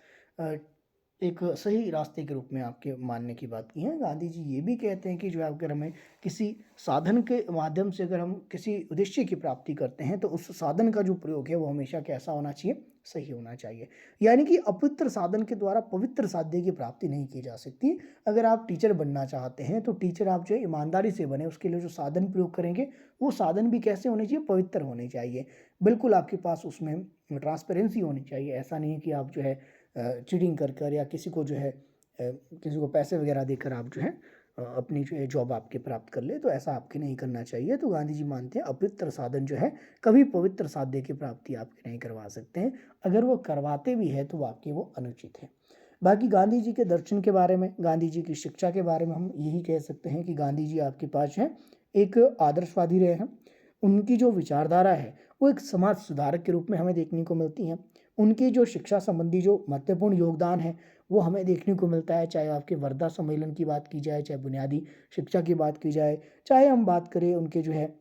एक सही रास्ते के रूप में आपके मानने की बात की है। गांधी जी ये भी कहते हैं कि जो अगर हमें किसी साधन के माध्यम से अगर हम किसी उद्देश्य की प्राप्ति करते हैं, तो उस साधन का जो प्रयोग है वो हमेशा कैसा होना चाहिए? सही होना चाहिए। यानी कि अपवित्र साधन के द्वारा पवित्र साध्य की प्राप्ति नहीं की जा सकती। अगर आप टीचर बनना चाहते हैं, तो टीचर आप जो है ईमानदारी से बने, उसके लिए जो साधन प्रयोग करेंगे वो साधन भी कैसे होने चाहिए? पवित्र होने चाहिए। बिल्कुल आपके पास उसमें ट्रांसपेरेंसी होनी चाहिए। ऐसा नहीं है कि आप जो है चीटिंग कर कर या किसी को जो है किसी को पैसे वगैरह देकर आप जो है अपनी जो है जॉब आपके प्राप्त कर ले, तो ऐसा आपके नहीं करना चाहिए। तो गांधी जी मानते हैं अपवित्र साधन जो है कभी पवित्र साध्य की प्राप्ति आपके नहीं करवा सकते हैं। अगर वो करवाते भी है तो वाकई वो अनुचित है। बाकी गांधी जी के दर्शन के बारे में, गांधी जी की शिक्षा के बारे में हम यही कह सकते हैं कि गांधी जी आपके पास है एक आदर्शवादी रहे हैं। उनकी जो विचारधारा है वो एक समाज सुधारक के रूप में हमें देखने को मिलती है। उनकी जो शिक्षा संबंधी जो महत्वपूर्ण योगदान है वो हमें देखने को मिलता है, चाहे आपके वर्धा सम्मेलन की बात की जाए, चाहे बुनियादी शिक्षा की बात की जाए, चाहे हम बात करें उनके जो है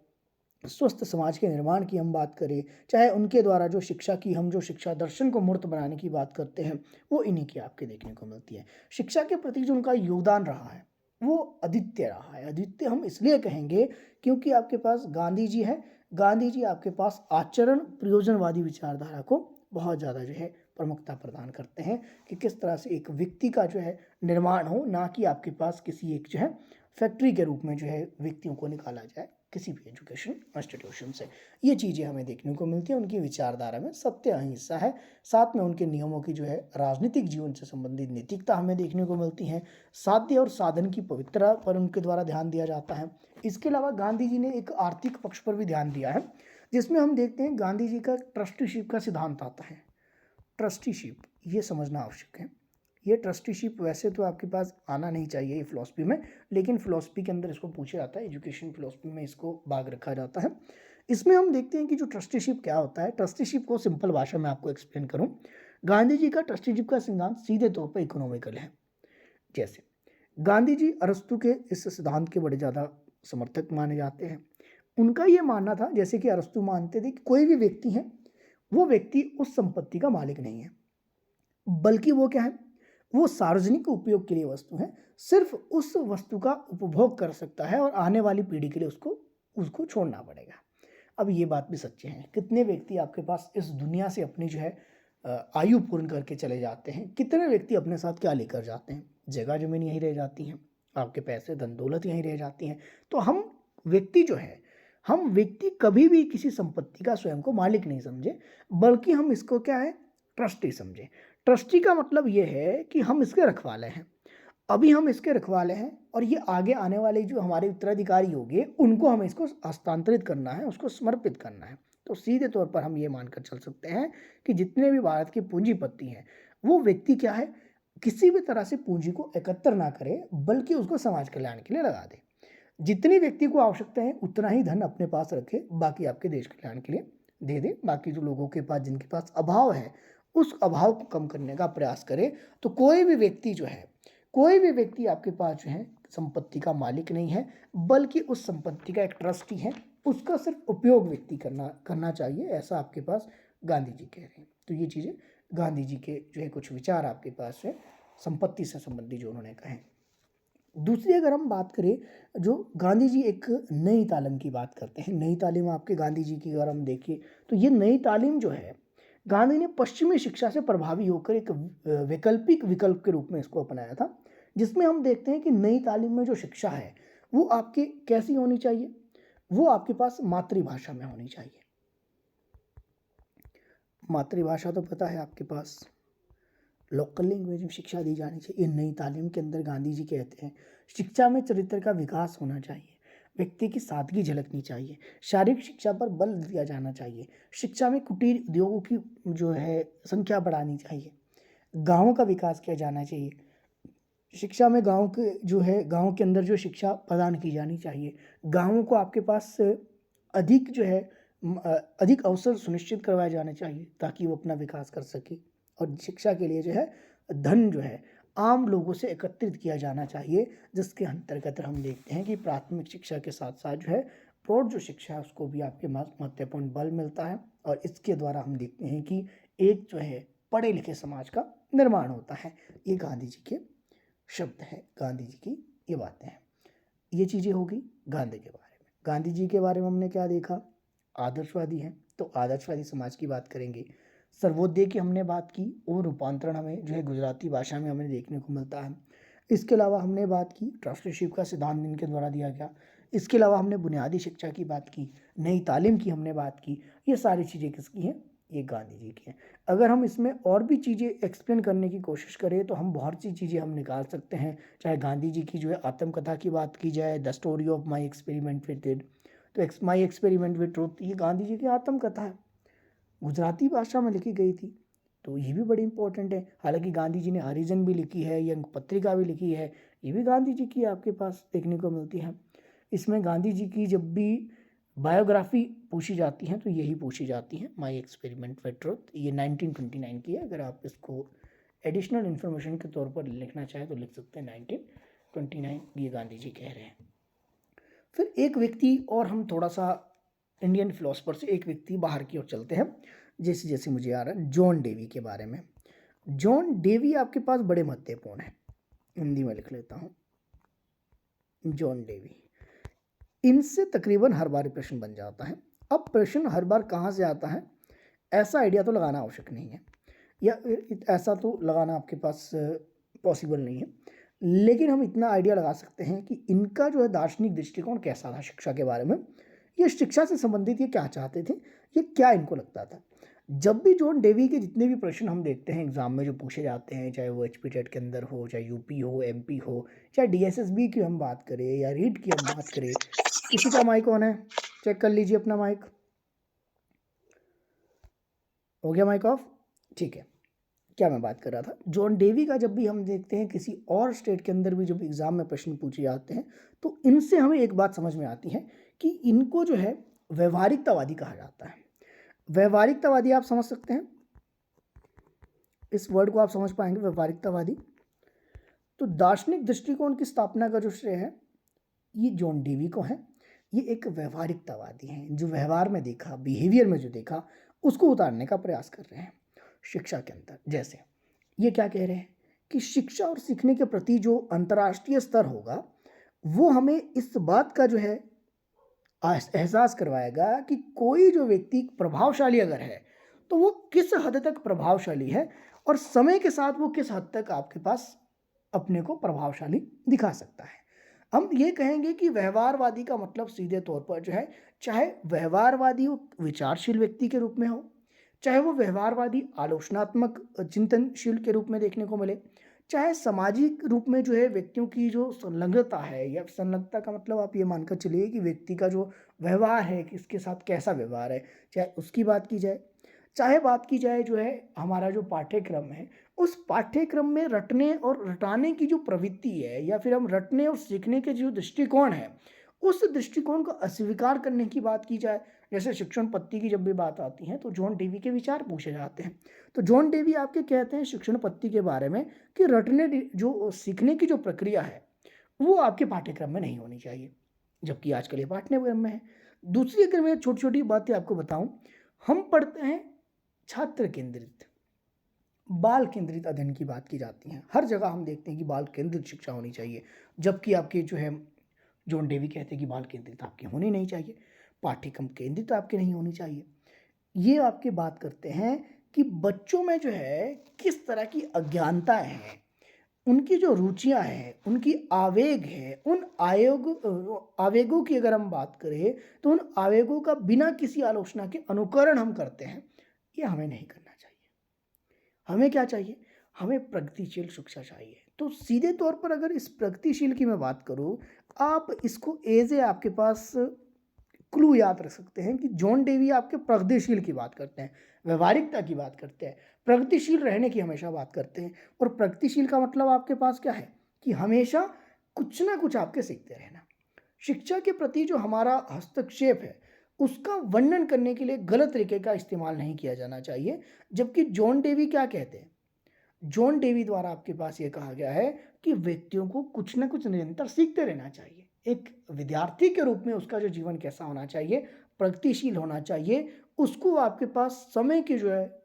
स्वस्थ समाज के निर्माण की हम बात करें, चाहे उनके द्वारा जो शिक्षा की हम जो शिक्षा दर्शन को मूर्त बनाने की बात करते हैं, वो इन्हीं की आपके देखने को मिलती है। शिक्षा के प्रति जो उनका योगदान रहा है वो अद्वितीय रहा है। अद्वितीय हम इसलिए कहेंगे क्योंकि आपके पास गांधी जी है। गांधी जी आपके पास आचरण प्रयोजनवादी विचारधारा को बहुत ज़्यादा जो है प्रमुखता प्रदान करते हैं कि किस तरह से एक व्यक्ति का जो है निर्माण हो, ना कि आपके पास किसी एक जो है फैक्ट्री के रूप में जो है व्यक्तियों को निकाला जाए किसी भी एजुकेशन इंस्टीट्यूशन से। ये चीज़ें हमें देखने को मिलती हैं। उनकी विचारधारा में सत्य अहिंसा है, साथ में उनके नियमों की जो है राजनीतिक जीवन से संबंधित नैतिकता हमें देखने को मिलती है। साध्य और साधन की पवित्रता पर उनके द्वारा ध्यान दिया जाता है। इसके अलावा गांधी जी ने एक आर्थिक पक्ष पर भी ध्यान दिया है, जिसमें हम देखते हैं गांधी जी का ट्रस्टीशिप का सिद्धांत आता है। ट्रस्टीशिप ये समझना आवश्यक है। ये ट्रस्टीशिप वैसे तो आपके पास आना नहीं चाहिए ये फिलॉसफी में, लेकिन फिलॉसफी के अंदर इसको पूछा जाता है, एजुकेशन फिलॉसफी में इसको भाग रखा जाता है। इसमें हम देखते हैं कि जो ट्रस्टीशिप क्या होता है। ट्रस्टीशिप को सिंपल भाषा में आपको एक्सप्लेन करूं, गांधी जी का ट्रस्टीशिप का सिद्धांत सीधे तौर पर इकोनॉमिकल है। जैसे गांधी जी अरस्तु के इस सिद्धांत के बड़े ज़्यादा समर्थक माने जाते हैं। उनका ये मानना था, जैसे कि अरस्तु मानते थे कि कोई भी व्यक्ति है, वो व्यक्ति उस संपत्ति का मालिक नहीं है, बल्कि वो क्या है, वो सार्वजनिक उपयोग के लिए वस्तु है, सिर्फ उस वस्तु का उपभोग कर सकता है और आने वाली पीढ़ी के लिए उसको छोड़ना पड़ेगा। अब ये बात भी सच्ची है, कितने व्यक्ति आपके पास इस दुनिया से अपनी जो है आयु पूर्ण करके चले जाते हैं, कितने व्यक्ति अपने साथ क्या लेकर जाते हैं, जगह जमीन यहीं रह जाती हैं, आपके पैसे धन दौलत यहीं रह जाती हैं। तो हम व्यक्ति कभी भी किसी संपत्ति का स्वयं को मालिक नहीं समझे, बल्कि हम इसको क्या है, ट्रस्टी समझे। ट्रस्टी का मतलब ये है कि हम इसके रखवाले हैं, अभी हम इसके रखवाले हैं और ये आगे आने वाले जो हमारे उत्तराधिकारी होंगे उनको हमें इसको हस्तांतरित करना है, उसको समर्पित करना है। तो सीधे तौर पर हम ये मानकर चल सकते हैं कि जितने भी भारत के पूंजीपति हैं वो व्यक्ति क्या है, किसी भी तरह से पूंजी को एकत्र ना करे, बल्कि उसको समाज कल्याण के लिए लगा दे। जितनी व्यक्ति को आवश्यकता है उतना ही धन अपने पास रखे, बाकी आपके देश कल्याण के लिए दे दे। बाकी जो लोगों के पास, जिनके पास अभाव है, उस अभाव को कम करने का प्रयास करे। तो कोई भी व्यक्ति आपके पास जो है संपत्ति का मालिक नहीं है, बल्कि उस संपत्ति का एक ट्रस्टी है, उसका सिर्फ उपयोग व्यक्ति करना चाहिए, ऐसा आपके पास गांधी जी कह रहे हैं। तो ये चीज़ें गांधी जी के जो है कुछ विचार आपके पास है संपत्ति से संबंधित जो उन्होंने कहे। दूसरी अगर हम बात करें, जो गांधी जी एक नई तालीम की बात करते हैं, नई तालीम आपके गांधी जी की अगर हम देखें तो ये नई तालीम जो है, गांधी ने पश्चिमी शिक्षा से प्रभावी होकर एक वैकल्पिक विकल्प के रूप में इसको अपनाया था, जिसमें हम देखते हैं कि नई तालीम में जो शिक्षा है वो आपकी कैसी होनी चाहिए, वो आपके पास मातृभाषा में होनी चाहिए। मातृभाषा तो पता है आपके पास, लोकल लैंग्वेज में शिक्षा दी जानी चाहिए। नई तालीम के अंदर गांधी जी कहते हैं शिक्षा में चरित्र का विकास होना चाहिए, व्यक्ति की सादगी झलकनी चाहिए, शारीरिक शिक्षा पर बल दिया जाना चाहिए, शिक्षा में कुटीर उद्योगों की जो है संख्या बढ़ानी चाहिए, गाँवों का विकास किया जाना चाहिए, शिक्षा में गाँव के जो है गाँव के अंदर जो शिक्षा प्रदान की जानी चाहिए, गाँवों को आपके पास अधिक जो है अधिक अवसर सुनिश्चित करवाए जाने चाहिए ताकि वो अपना विकास कर सके। और शिक्षा के लिए जो है धन जो है आम लोगों से एकत्रित किया जाना चाहिए, जिसके अंतर्गत हम देखते हैं कि प्राथमिक शिक्षा के साथ साथ जो है प्रौढ़ जो शिक्षा है उसको भी आपके महत्वपूर्ण बल मिलता है। और इसके द्वारा हम देखते हैं कि एक जो है पढ़े लिखे समाज का निर्माण होता है। ये गांधी जी के शब्द हैं, गांधी जी की ये बातें हैं। ये चीज़ें होगी गांधी के बारे में। गांधी जी के बारे में हमने क्या देखा, आदर्शवादी हैं, तो आदर्शवादी समाज की बात करेंगे। सर्वोदय की हमने बात की और रूपांतरण हमें जो है गुजराती भाषा में हमें देखने को मिलता है। इसके अलावा हमने बात की ट्रस्टीशिप का सिद्धांत इनके द्वारा दिया गया। इसके अलावा हमने बुनियादी शिक्षा की बात की, नई तालीम की हमने बात की। ये सारी चीज़ें किसकी हैं, ये गांधी जी की हैं। अगर हम इसमें और भी चीज़ें एक्सप्लेन करने की कोशिश करें तो हम बहुत सी चीज़ें हम निकाल सकते हैं। चाहे गांधी जी की जो है आत्मकथा की बात की जाए, the story of my experiment with it, तो माई एक्सपेरिमेंट विद ट्रूथ, ये गांधी जी की आत्मकथा है, गुजराती भाषा में लिखी गई थी, तो ये भी बड़ी इंपॉर्टेंट है। हालांकि गांधी जी ने हरिजन भी लिखी है, यंग पत्रिका भी लिखी है, ये भी गांधी जी की आपके पास देखने को मिलती है। इसमें गांधी जी की जब भी बायोग्राफी पूछी जाती है तो यही पूछी जाती है, माई एक्सपेरिमेंट विद ट्रूथ। ये 1929 की है। अगर आप इसको एडिशनल इन्फॉर्मेशन के तौर पर लिखना चाहें तो लिख सकते हैं 1929, ये गांधी जी कह रहे हैं। फिर एक व्यक्ति और हम थोड़ा सा इंडियन फिलोसफर से एक व्यक्ति बाहर की ओर चलते हैं, जैसे जैसे मुझे आ रहा है जॉन डेवी के बारे में। जॉन डेवी आपके पास बड़े महत्वपूर्ण है, हिंदी में लिख लेता हूँ, जॉन डेवी। इनसे तकरीबन हर बार प्रश्न बन जाता है। अब प्रश्न हर बार कहाँ से आता है ऐसा आइडिया तो लगाना आवश्यक नहीं है, या ऐसा तो लगाना आपके पास पॉसिबल नहीं है, लेकिन हम इतना आइडिया लगा सकते हैं कि इनका जो है दार्शनिक दृष्टिकोण कैसा था शिक्षा के बारे में, ये शिक्षा से संबंधित ये क्या चाहते थे, ये क्या इनको लगता था। जब भी जॉन डेवी के जितने भी प्रश्न हम देखते हैं एग्जाम में जो पूछे जाते हैं, चाहे वो HP टेट के अंदर हो, चाहे UP हो, MP हो, चाहे DSSB की हम बात करें या रीट की हम बात करें। किसी का माइक ऑन है, चेक कर लीजिए अपना माइक, हो गया माइक ऑफ, ठीक है। क्या मैं बात कर रहा था, जॉन डेवी का जब भी हम देखते हैं किसी और स्टेट के अंदर भी जब एग्जाम में प्रश्न पूछे जाते हैं तो इनसे हमें एक बात समझ में आती है कि इनको जो है व्यवहारिकतावादी कहा जाता है। व्यवहारिकतावादी आप समझ सकते हैं, इस वर्ड को आप समझ पाएंगे, व्यवहारिकतावादी। तो दार्शनिक दृष्टिकोण की स्थापना का जो श्रेय है ये जॉन डेवी को है। ये एक व्यवहारिकतावादी हैं, जो व्यवहार में देखा, बिहेवियर में जो देखा उसको उतारने का प्रयास कर रहे हैं शिक्षा के अंदर। जैसे ये क्या कह रहे हैं कि शिक्षा और सीखने के प्रति जो अंतर्राष्ट्रीय स्तर होगा, वो हमें इस बात का जो है एहसास करवाएगा कि कोई जो व्यक्ति प्रभावशाली अगर है, तो वो किस हद तक प्रभावशाली है और समय के साथ वो किस हद तक आपके पास अपने को प्रभावशाली दिखा सकता है। हम ये कहेंगे कि व्यवहारवादी का मतलब सीधे तौर पर जो है, चाहे व्यवहारवादी वो विचारशील व्यक्ति के रूप में हो, चाहे वो व्यवहारवादी आलोचनात्मक चिंतनशील के रूप में देखने को मिले, चाहे सामाजिक रूप में जो है व्यक्तियों की जो संलग्नता है, या संलग्नता का मतलब आप ये मानकर चलिए कि व्यक्ति का जो व्यवहार है, किसके साथ कैसा व्यवहार है, चाहे उसकी बात की जाए, चाहे बात की जाए जो है हमारा जो पाठ्यक्रम है, उस पाठ्यक्रम में रटने और रटाने की जो प्रवृत्ति है, या फिर हम रटने और सीखने के जो दृष्टिकोण है, उस दृष्टिकोण को अस्वीकार करने की बात की जाए। जैसे शिक्षण पद्धति की जब भी बात आती है तो जॉन डेवी के विचार पूछे जाते हैं। तो जॉन डेवी आपके कहते हैं शिक्षण पद्धति के बारे में कि रटने जो सीखने की जो प्रक्रिया है, वो आपके पाठ्यक्रम में नहीं होनी चाहिए, जबकि आजकल ये पाठ्यक्रम में है। दूसरी अगर मैं छोटी छोटी बातें आपको बताऊं, हम पढ़ते हैं छात्र केंद्रित, बाल केंद्रित अध्ययन की बात की जाती है। हर जगह हम देखते हैं कि बाल केंद्रित शिक्षा होनी चाहिए, जबकि आपके जो है जॉन डेवी कहते हैं कि बाल केंद्रित आपकी होनी नहीं चाहिए, पाठ्यक्रम केंद्रित आपके नहीं होनी चाहिए। ये आपके बात करते हैं कि बच्चों में जो है किस तरह की अज्ञानताएं हैं, उनकी जो रुचियां हैं, उनकी आवेग है, उन आवेगों की अगर हम बात करें तो उन आवेगों का बिना किसी आलोचना के अनुकरण हम करते हैं, ये हमें नहीं करना चाहिए। हमें क्या चाहिए? हमें प्रगतिशील शिक्षा चाहिए। तो सीधे तौर पर अगर इस प्रगतिशील की मैं बात करूं, आप इसको एज ए आपके पास क्लू याद रख सकते हैं कि जॉन डेवी आपके प्रगतिशील की बात करते हैं, व्यवहारिकता की बात करते हैं, प्रगतिशील रहने की हमेशा बात करते हैं। और प्रगतिशील का मतलब आपके पास क्या है कि हमेशा कुछ ना कुछ आपके सीखते रहना। शिक्षा के प्रति जो हमारा हस्तक्षेप है, उसका वर्णन करने के लिए गलत तरीके का इस्तेमाल नहीं किया जाना चाहिए। जबकि जॉन डेवी क्या कहते हैं? जॉन डेवी द्वारा आपके पास ये कहा गया है कि व्यक्तियों को कुछ ना कुछ निरंतर सीखते रहना चाहिए। एक विद्यार्थी के रूप में उसका जो जीवन कैसा होना चाहिए, प्रगतिशील होना चाहिए, उसको आपके पास समय की जो है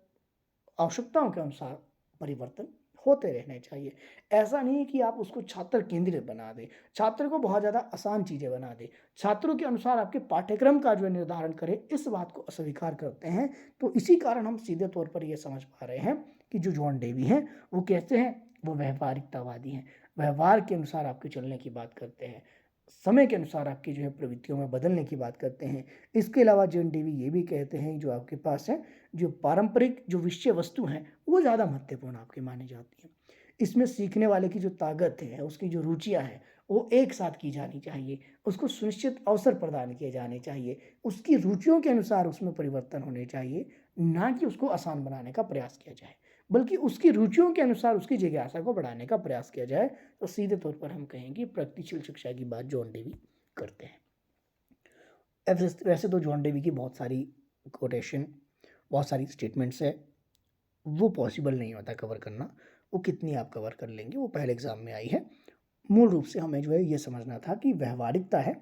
आवश्यकताओं के अनुसार परिवर्तन होते रहने चाहिए। ऐसा नहीं है कि आप उसको छात्र केंद्रित बना दें, छात्र को बहुत ज़्यादा आसान चीज़ें बना दें, छात्रों के अनुसार आपके पाठ्यक्रम का जो है निर्धारण करें, इस बात को अस्वीकार करते हैं। तो इसी कारण हम सीधे तौर पर ये समझ पा रहे हैं कि जो जॉन डेवी हैं वो कैसे हैं, वो व्यवहारिकतावादी हैं, व्यवहार के अनुसार आपके चलने की बात करते हैं, समय के अनुसार आपकी जो है प्रवृत्तियों में बदलने की बात करते हैं। इसके अलावा जॉन डेवी ये भी कहते हैं जो आपके पास है, जो पारंपरिक जो विषय वस्तु हैं वो ज़्यादा महत्वपूर्ण आपकी मानी जाती है। इसमें सीखने वाले की जो ताकत है, उसकी जो रुचियाँ हैं, वो एक साथ की जानी चाहिए, उसको सुनिश्चित अवसर प्रदान किए जाने चाहिए, उसकी रुचियों के अनुसार उसमें परिवर्तन होने चाहिए, ना कि उसको आसान बनाने का प्रयास किया जाए, बल्कि उसकी रुचियों के अनुसार उसकी जिज्ञासा को बढ़ाने का प्रयास किया जाए। तो सीधे तौर पर हम कहेंगे प्रगतिशील शिक्षा की बात जॉन डेवी करते हैं। वैसे तो जॉन डेवी की बहुत सारी कोटेशन, बहुत सारी स्टेटमेंट्स है, वो पॉसिबल नहीं होता कवर करना। वो कितनी आप कवर कर लेंगे, वो पहले एग्जाम में आई है। मूल रूप से हमें जो है ये समझना था कि व्यवहारिकता है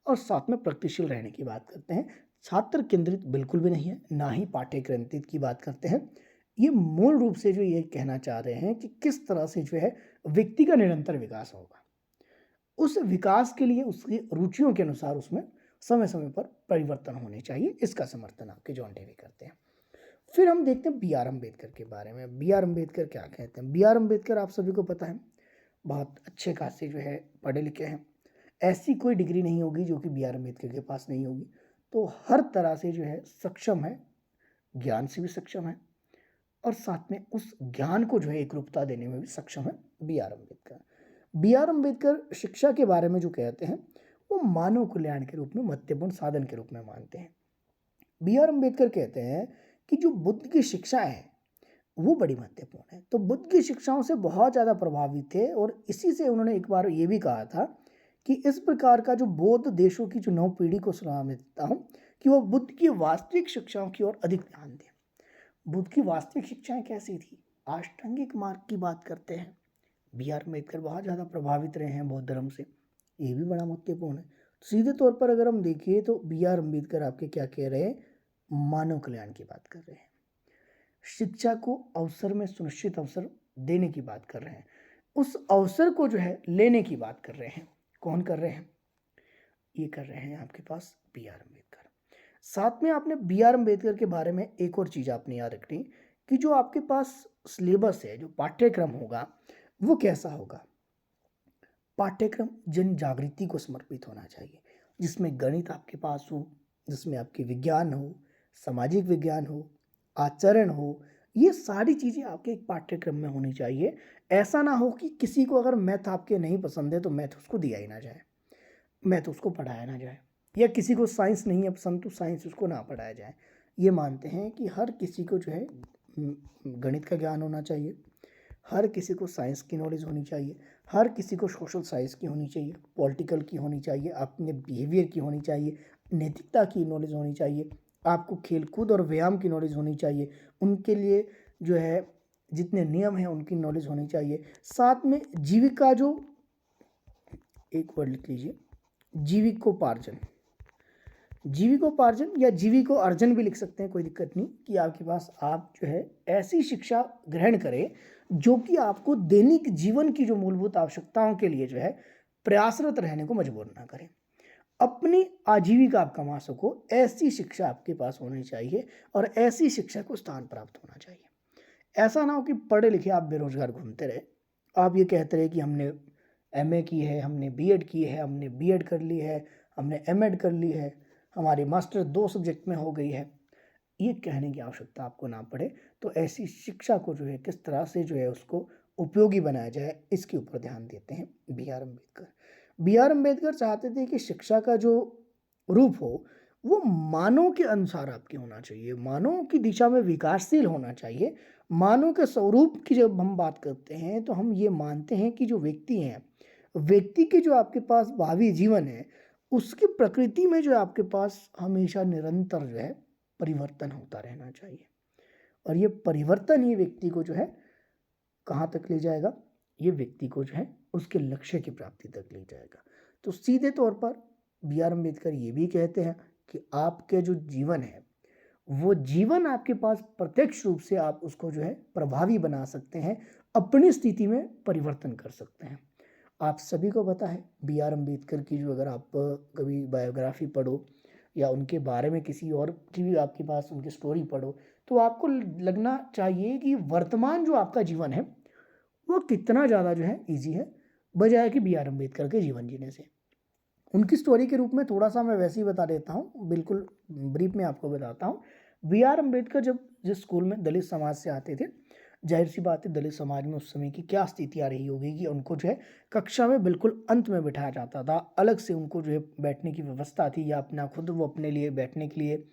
और साथ में प्रगतिशील रहने की बात करते हैं, छात्र केंद्रित बिल्कुल भी नहीं है, ना ही पाठ्य केंद्रित की बात करते हैं। ये मूल रूप से जो ये कहना चाह रहे हैं कि किस तरह से जो है व्यक्ति का निरंतर विकास होगा, उस विकास के लिए उसकी रुचियों के अनुसार उसमें समय समय पर परिवर्तन होने चाहिए। इसका समर्थन आपके जॉन डेवी करते हैं। फिर हम देखते हैं बी आर अम्बेडकर के बारे में। बी आर अम्बेडकर क्या कहते हैं? बी आर अम्बेडकर आप सभी को पता है, बहुत अच्छे खासे जो है पढ़े लिखे हैं। ऐसी कोई डिग्री नहीं होगी जो कि बी आर अम्बेडकर के पास नहीं होगी। तो हर तरह से जो है सक्षम है, ज्ञान से भी सक्षम है, और साथ में उस ज्ञान को जो है एक रूपता देने में भी सक्षम है B R Ambedkar. B R Ambedkar शिक्षा के बारे में जो कहते हैं, वो मानव कल्याण के रूप में महत्वपूर्ण साधन के रूप में मानते हैं। बी आर अम्बेडकर कहते हैं कि जो बुद्ध की शिक्षा है वो बड़ी महत्वपूर्ण है। तो बुद्ध की शिक्षाओं से बहुत ज़्यादा प्रभावित थे, और इसी से उन्होंने एक बार ये भी कहा था कि इस प्रकार का जो बौद्ध देशों की जो नव पीढ़ी को सलाह मैं देता हूँ कि वो बुद्ध की वास्तविक शिक्षाओं की ओर अधिक ध्यान दें। बुद्ध की वास्तविक शिक्षाएं कैसी थी? अष्टांगिक मार्ग की बात करते हैं। बी आर अम्बेडकर बहुत ज़्यादा प्रभावित रहे हैं बौद्ध धर्म से, ये भी बड़ा महत्वपूर्ण है। सीधे तौर पर अगर हम देखिए तो बी आर अम्बेडकर आपके क्या कह रहे हैं? मानव कल्याण की बात कर रहे हैं। शिक्षा को अवसर में सुनिश्चित अवसर देने की बात कर रहे हैं, उस अवसर को जो है लेने की बात कर रहे हैं। कौन कर रहे हैं? ये कर रहे हैं आपके पास बी आर अम्बेडकर। साथ में आपने बी आर अम्बेडकर के बारे में एक और चीज़ आपने याद रखनी कि जो आपके पास सिलेबस है, जो पाठ्यक्रम होगा, वो कैसा होगा? पाठ्यक्रम जन जागृति को समर्पित होना चाहिए, जिसमें गणित आपके पास हो, जिसमें आपके विज्ञान हो, सामाजिक विज्ञान हो, आचरण हो, ये सारी चीज़ें आपके एक पाठ्यक्रम में होनी चाहिए। ऐसा ना हो कि किसी को अगर मैथ आपके नहीं पसंद है तो मैथ उसको दिया ही ना जाए, मैथ उसको पढ़ाया ना जाए, या किसी को साइंस नहीं है पसंद तो साइंस उसको ना पढ़ाया जाए। ये मानते हैं कि हर किसी को जो है गणित का ज्ञान होना चाहिए, हर किसी को साइंस की नॉलेज होनी चाहिए, हर किसी को सोशल साइंस की होनी चाहिए, पॉलिटिकल की होनी चाहिए, अपने बिहेवियर की होनी चाहिए, नैतिकता की नॉलेज होनी चाहिए, आपको खेलकूद और व्यायाम की नॉलेज होनी चाहिए, उनके लिए जो है जितने नियम हैं उनकी नॉलेज होनी चाहिए। साथ में जीविका, जो एक वर्ड लिख लीजिए, जीविकोपार्जन, जीविकोपार्जन या जीविको अर्जन भी लिख सकते हैं, कोई दिक्कत नहीं, कि आपके पास आप जो है ऐसी शिक्षा ग्रहण करें जो कि आपको दैनिक जीवन की जो मूलभूत आवश्यकताओं के लिए जो है प्रयासरत रहने को मजबूर ना करें, अपनी आजीविका आप कमा सको, ऐसी शिक्षा आपके पास होनी चाहिए और ऐसी शिक्षा को स्थान प्राप्त होना चाहिए। ऐसा ना हो कि पढ़े लिखे आप बेरोजगार घूमते रहे, आप ये कहते रहे कि हमने एमए की है, हमने बीएड की है, हमने बीएड कर ली है, हमने एमएड कर ली है, हमारी मास्टर 2 सब्जेक्ट में हो गई है। ये कहने की आवश्यकता आपको ना पड़े। तो ऐसी शिक्षा को जो है किस तरह से जो है उसको उपयोगी बनाया जाए, इसके ऊपर ध्यान देते हैं B R Ambedkar. B R Ambedkar चाहते थे कि शिक्षा का जो रूप हो वो मानव के अनुसार आपके होना चाहिए, मानव की दिशा में विकासशील होना चाहिए। मानव के स्वरूप की जब हम बात करते हैं तो हम ये मानते हैं कि जो व्यक्ति हैं, व्यक्ति के जो आपके पास भावी जीवन है, उसकी प्रकृति में जो आपके पास हमेशा निरंतर जो है परिवर्तन होता रहना चाहिए, और ये परिवर्तन ही व्यक्ति को जो है कहाँ तक ले जाएगा? ये व्यक्ति को जो है उसके लक्ष्य की प्राप्ति तक ले जाएगा। तो सीधे तौर पर बी आर अम्बेडकर ये भी कहते हैं कि आपके जो जीवन है, वो जीवन आपके पास प्रत्यक्ष रूप से आप उसको जो है प्रभावी बना सकते हैं, अपनी स्थिति में परिवर्तन कर सकते हैं। आप सभी को पता है बी आर अम्बेडकर की जो, अगर आप कभी बायोग्राफी पढ़ो या उनके बारे में किसी और की भी आपके पास उनकी स्टोरी पढ़ो, तो आपको लगना चाहिए कि वर्तमान जो आपका जीवन है वो कितना ज़्यादा जो है ईजी है, बजाय कि बी आर अम्बेडकर के जीवन जीने से। उनकी स्टोरी के रूप में थोड़ा सा मैं वैसे ही बता देता हूँ, बिल्कुल ब्रीफ में आपको बताता हूँ। बी आर अम्बेडकर जब जिस स्कूल में दलित समाज से आते थे, जाहिर सी बात है दलित समाज में उस समय की क्या स्थिति आ रही होगी कि उनको जो है कक्षा में बिल्कुल अंत में बिठाया जाता था, अलग से उनको जो है बैठने की व्यवस्था थी, या अपना खुद वो अपने लिए बैठने के लिए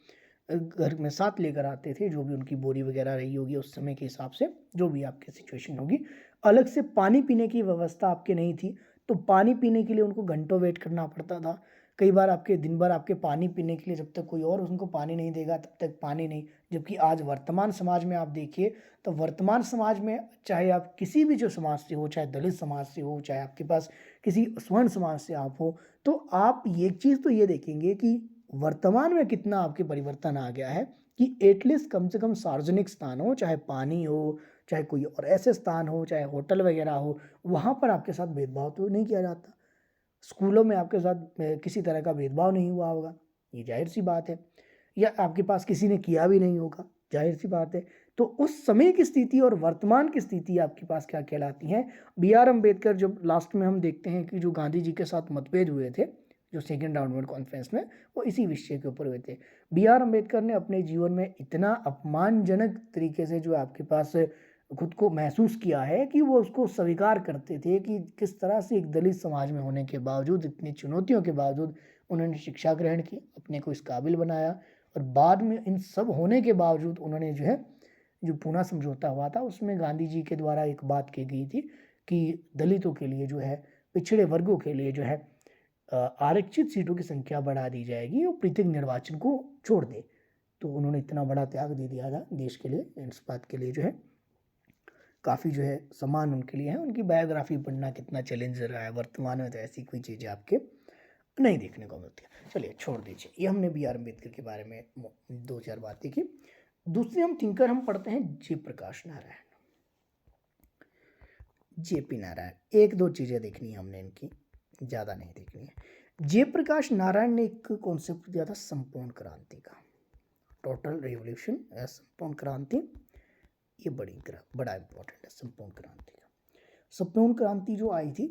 घर में साथ लेकर आते थे, जो भी उनकी बोरी वगैरह रही होगी उस समय के हिसाब से, जो भी आपकी सिचुएशन होगी। अलग से पानी पीने की व्यवस्था आपके नहीं थी, तो पानी पीने के लिए उनको घंटों वेट करना पड़ता था। कई बार आपके दिन भर आपके पानी पीने के लिए, जब तक कोई और उनको पानी नहीं देगा तब तक पानी नहीं। जबकि आज वर्तमान समाज में आप देखिए, तो वर्तमान समाज में चाहे आप किसी भी जो समाज से हो, चाहे दलित समाज से हो, चाहे आपके पास किसी स्वर्ण समाज से आप हो, तो आप ये चीज़ तो ये देखेंगे कि वर्तमान में कितना आपके परिवर्तन आ गया है कि एटलीस्ट कम से कम सार्वजनिक स्थान हो, चाहे पानी हो, चाहे कोई और ऐसे स्थान हो, चाहे होटल वगैरह हो, वहाँ पर आपके साथ भेदभाव तो नहीं किया जाता। स्कूलों में आपके साथ किसी तरह का भेदभाव नहीं हुआ होगा, ये जाहिर सी बात है, या आपके पास किसी ने किया भी नहीं होगा, जाहिर सी बात है। तो उस समय की स्थिति और वर्तमान की स्थिति आपके पास क्या कहलाती हैं? बी आर अम्बेडकर जब लास्ट में हम देखते हैं कि जो गांधी जी के साथ मतभेद हुए थे, जो सेकेंड डाउनवर्ड कॉन्फ्रेंस में, वो इसी विषय के ऊपर हुए थे। बी आर अम्बेडकर ने अपने जीवन में इतना अपमानजनक तरीके से जो आपके पास खुद को महसूस किया है कि वो उसको स्वीकार करते थे कि किस तरह से एक दलित समाज में होने के बावजूद, इतनी चुनौतियों के बावजूद उन्होंने शिक्षा ग्रहण की, अपने को इस काबिल बनाया, और बाद में इन सब होने के बावजूद उन्होंने जो है, जो पूना समझौता हुआ था उसमें गांधी जी के द्वारा एक बात की गई थी कि दलितों के लिए जो है, पिछड़े वर्गों के लिए जो है आरक्षित सीटों की संख्या बढ़ा दी जाएगी और पृथक निर्वाचन को छोड़ दे। तो उन्होंने इतना बड़ा त्याग दे दिया था देश के लिए, इस बात के लिए जो है काफ़ी जो है सम्मान उनके लिए है। उनकी बायोग्राफी पढ़ना कितना चैलेंज रहा है, वर्तमान में तो ऐसी कोई चीज़ें आपके नहीं देखने को मिलती है। चलिए छोड़ दीजिए, ये हमने बी आर अम्बेडकर के बारे में 2-4 बातें की। दूसरी हम थिंकर हम पढ़ते हैं जयप्रकाश नारायण। जेपी नारायण। एक दो चीज़ें देखनी है हमने इनकी, ज़्यादा नहीं देखनी है। जयप्रकाश नारायण ने एक कॉन्सेप्ट दिया था संपूर्ण क्रांति का, टोटल रिवॉल्यूशन या संपूर्ण क्रांति। ये बड़ा इंपॉर्टेंट है संपूर्ण क्रांति का। संपूर्ण क्रांति जो आई थी,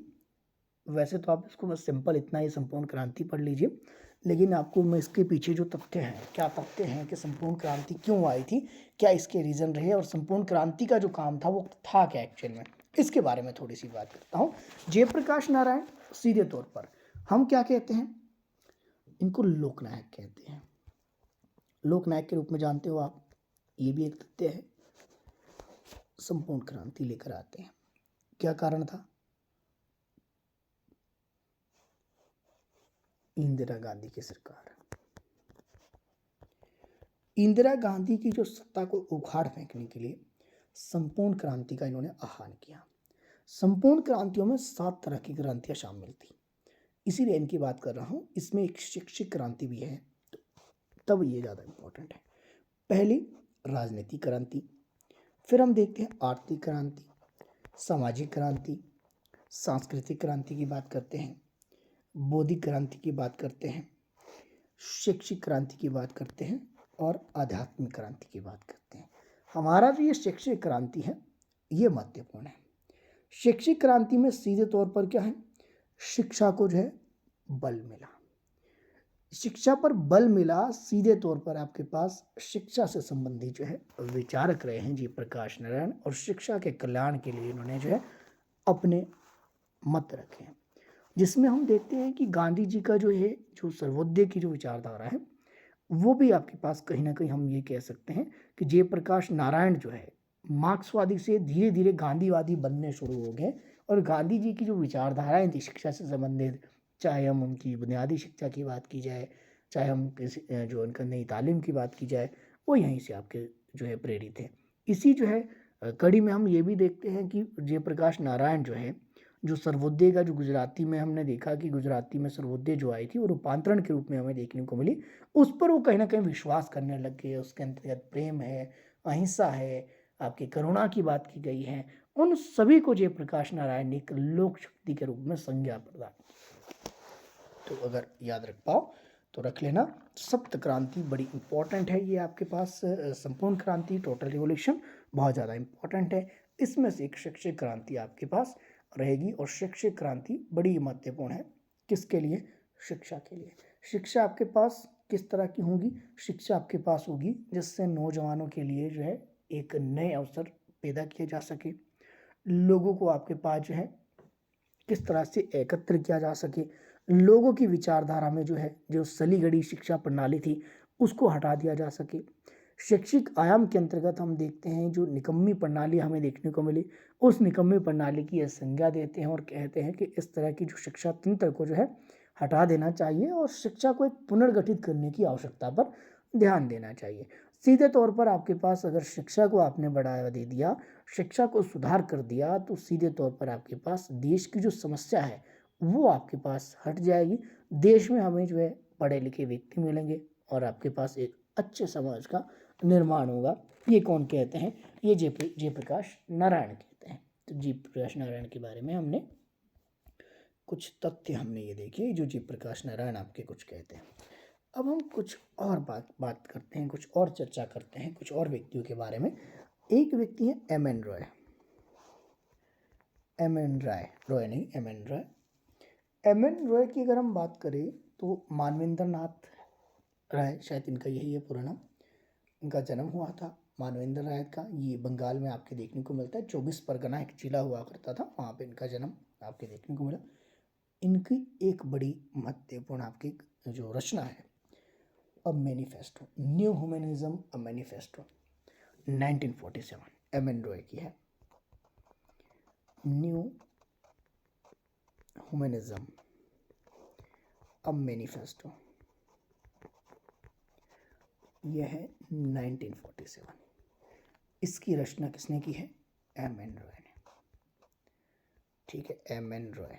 वैसे तो आप इसको बस सिंपल इतना ही संपूर्ण क्रांति पढ़ लीजिए, लेकिन आपको मैं इसके पीछे जो तथ्य हैं, क्या तथ्य हैं कि संपूर्ण क्रांति क्यों आई थी, क्या इसके रीज़न रहे और संपूर्ण क्रांति का जो काम था वो था क्या एक्चुअल में, इसके बारे में थोड़ी सी बात करता हूँ। जयप्रकाश नारायण सीधे तौर पर हम क्या कहते हैं, इनको लोकनायक कहते हैं। लोकनायक के रूप में जानते हो आप, ये भी एक तथ्य है। संपूर्ण क्रांति लेकर आते हैं, क्या कारण था? इंदिरा गांधी की सरकार, इंदिरा गांधी की जो सत्ता को उखाड़ फेंकने के लिए संपूर्ण क्रांति का इन्होंने आह्वान किया। संपूर्ण क्रांतियों में 7 तरह की क्रांतियां शामिल थी, इसीलिए इनकी बात कर रहा हूं। इसमें एक शैक्षिक क्रांति भी है, तो तब ये ज़्यादा इंपॉर्टेंट है। पहली राजनीतिक क्रांति, फिर हम देखते हैं आर्थिक क्रांति, सामाजिक क्रांति, सांस्कृतिक क्रांति की बात करते हैं, बौद्धिक क्रांति की बात करते हैं, शैक्षिक क्रांति की बात करते हैं और आध्यात्मिक क्रांति की बात करते हैं। हमारा जो ये शैक्षिक क्रांति है ये महत्वपूर्ण है। शैक्षिक क्रांति में सीधे तौर पर क्या है, शिक्षा को जो है बल मिला, शिक्षा पर बल मिला। सीधे तौर पर आपके पास शिक्षा से संबंधित जो है विचारक रहे हैं जयप्रकाश नारायण, और शिक्षा के कल्याण के लिए इन्होंने जो है अपने मत रखे हैं, जिसमें हम देखते हैं कि गांधी जी का जो है जो सर्वोदय की जो विचारधारा है वो भी आपके पास कहीं ना कहीं हम ये कह सकते हैं कि जयप्रकाश नारायण जो है मार्क्सवादी से धीरे धीरे गांधीवादी बनने शुरू हो गए, और गांधी जी की जो विचारधाराएं थी शिक्षा से संबंधित, चाहे हम उनकी बुनियादी शिक्षा की बात की जाए, चाहे हम किसी जो उनका नई तालीम की बात की जाए, वो यहीं से आपके जो है प्रेरित है। इसी जो है कड़ी में हम ये भी देखते हैं कि जयप्रकाश नारायण जो है जो सर्वोदय का जो गुजराती में हमने देखा कि गुजराती में सर्वोदय जो आई थी वो रूपांतरण के रूप में हमें देखने को मिली, उस पर वो कहीं ना कहीं विश्वास करने लग गए। उसके अंतर्गत प्रेम है, अहिंसा है, आपकी करुणा की बात की गई है। उन सभी को जयप्रकाश नारायण ने एक लोक शक्ति के रूप में संज्ञा प्रदान की। तो अगर याद रख पाओ तो रख लेना, सप्त क्रांति बड़ी इंपॉर्टेंट है। ये आपके पास संपूर्ण क्रांति, टोटल रिवॉल्यूशन बहुत ज़्यादा इंपॉर्टेंट है। इसमें से एक शैक्षिक क्रांति आपके पास रहेगी, और शैक्षिक क्रांति बड़ी महत्वपूर्ण है। किसके लिए? शिक्षा के लिए। शिक्षा आपके पास किस तरह की होगी? शिक्षा आपके पास होगी जिससे नौजवानों के लिए जो है एक नए अवसर पैदा किए जा सके, लोगों को आपके पास जो है किस तरह से एकत्र किया जा सके, लोगों की विचारधारा में जो है जो सलीगढ़ी शिक्षा प्रणाली थी उसको हटा दिया जा सके। शैक्षिक आयाम के अंतर्गत हम देखते हैं जो निकम्मी प्रणाली हमें देखने को मिली, उस निकम्मी प्रणाली की यह संज्ञा देते हैं और कहते हैं कि इस तरह की जो शिक्षा तंत्र को जो है हटा देना चाहिए और शिक्षा को एक पुनर्गठित करने की आवश्यकता पर ध्यान देना चाहिए। सीधे तौर पर आपके पास अगर शिक्षा को आपने बढ़ावा दे दिया, शिक्षा को सुधार कर दिया, तो सीधे तौर पर आपके पास देश की जो समस्या है वो आपके पास हट जाएगी। देश में हमें जो है पढ़े लिखे व्यक्ति मिलेंगे और आपके पास एक अच्छे समाज का निर्माण होगा। ये कौन कहते हैं? ये जयप्रकाश नारायण कहते हैं। तो जयप्रकाश नारायण के बारे में हमने कुछ तथ्य हमने ये देखे जो जयप्रकाश नारायण आपके कुछ कहते हैं। अब हम कुछ और बात करते हैं, कुछ और चर्चा करते हैं कुछ और व्यक्तियों के बारे में। एक व्यक्ति है M N Roy. M N Roy. M N Roy की अगर हम बात करें तो मानवेंद्र नाथ राय, शायद इनका यही है पूरा नाम। इनका जन्म हुआ था मानवेंद्र राय का, ये बंगाल में आपके देखने को मिलता है। 24 परगना एक जिला हुआ करता था, वहाँ पे इनका जन्म आपके देखने को मिला। इनकी एक बड़ी महत्वपूर्ण आपकी जो रचना है अ मैनिफेस्टो, न्यू ह्यूमनिज्म अ मैनिफेस्टो, 1947 एम एन रॉय की है। न्यू ह्यूमनिज्म अ मैनिफेस्टो, यह है 1947। इसकी रचना किसने की है? एम एन रॉय ने। ठीक है, एम एन रॉय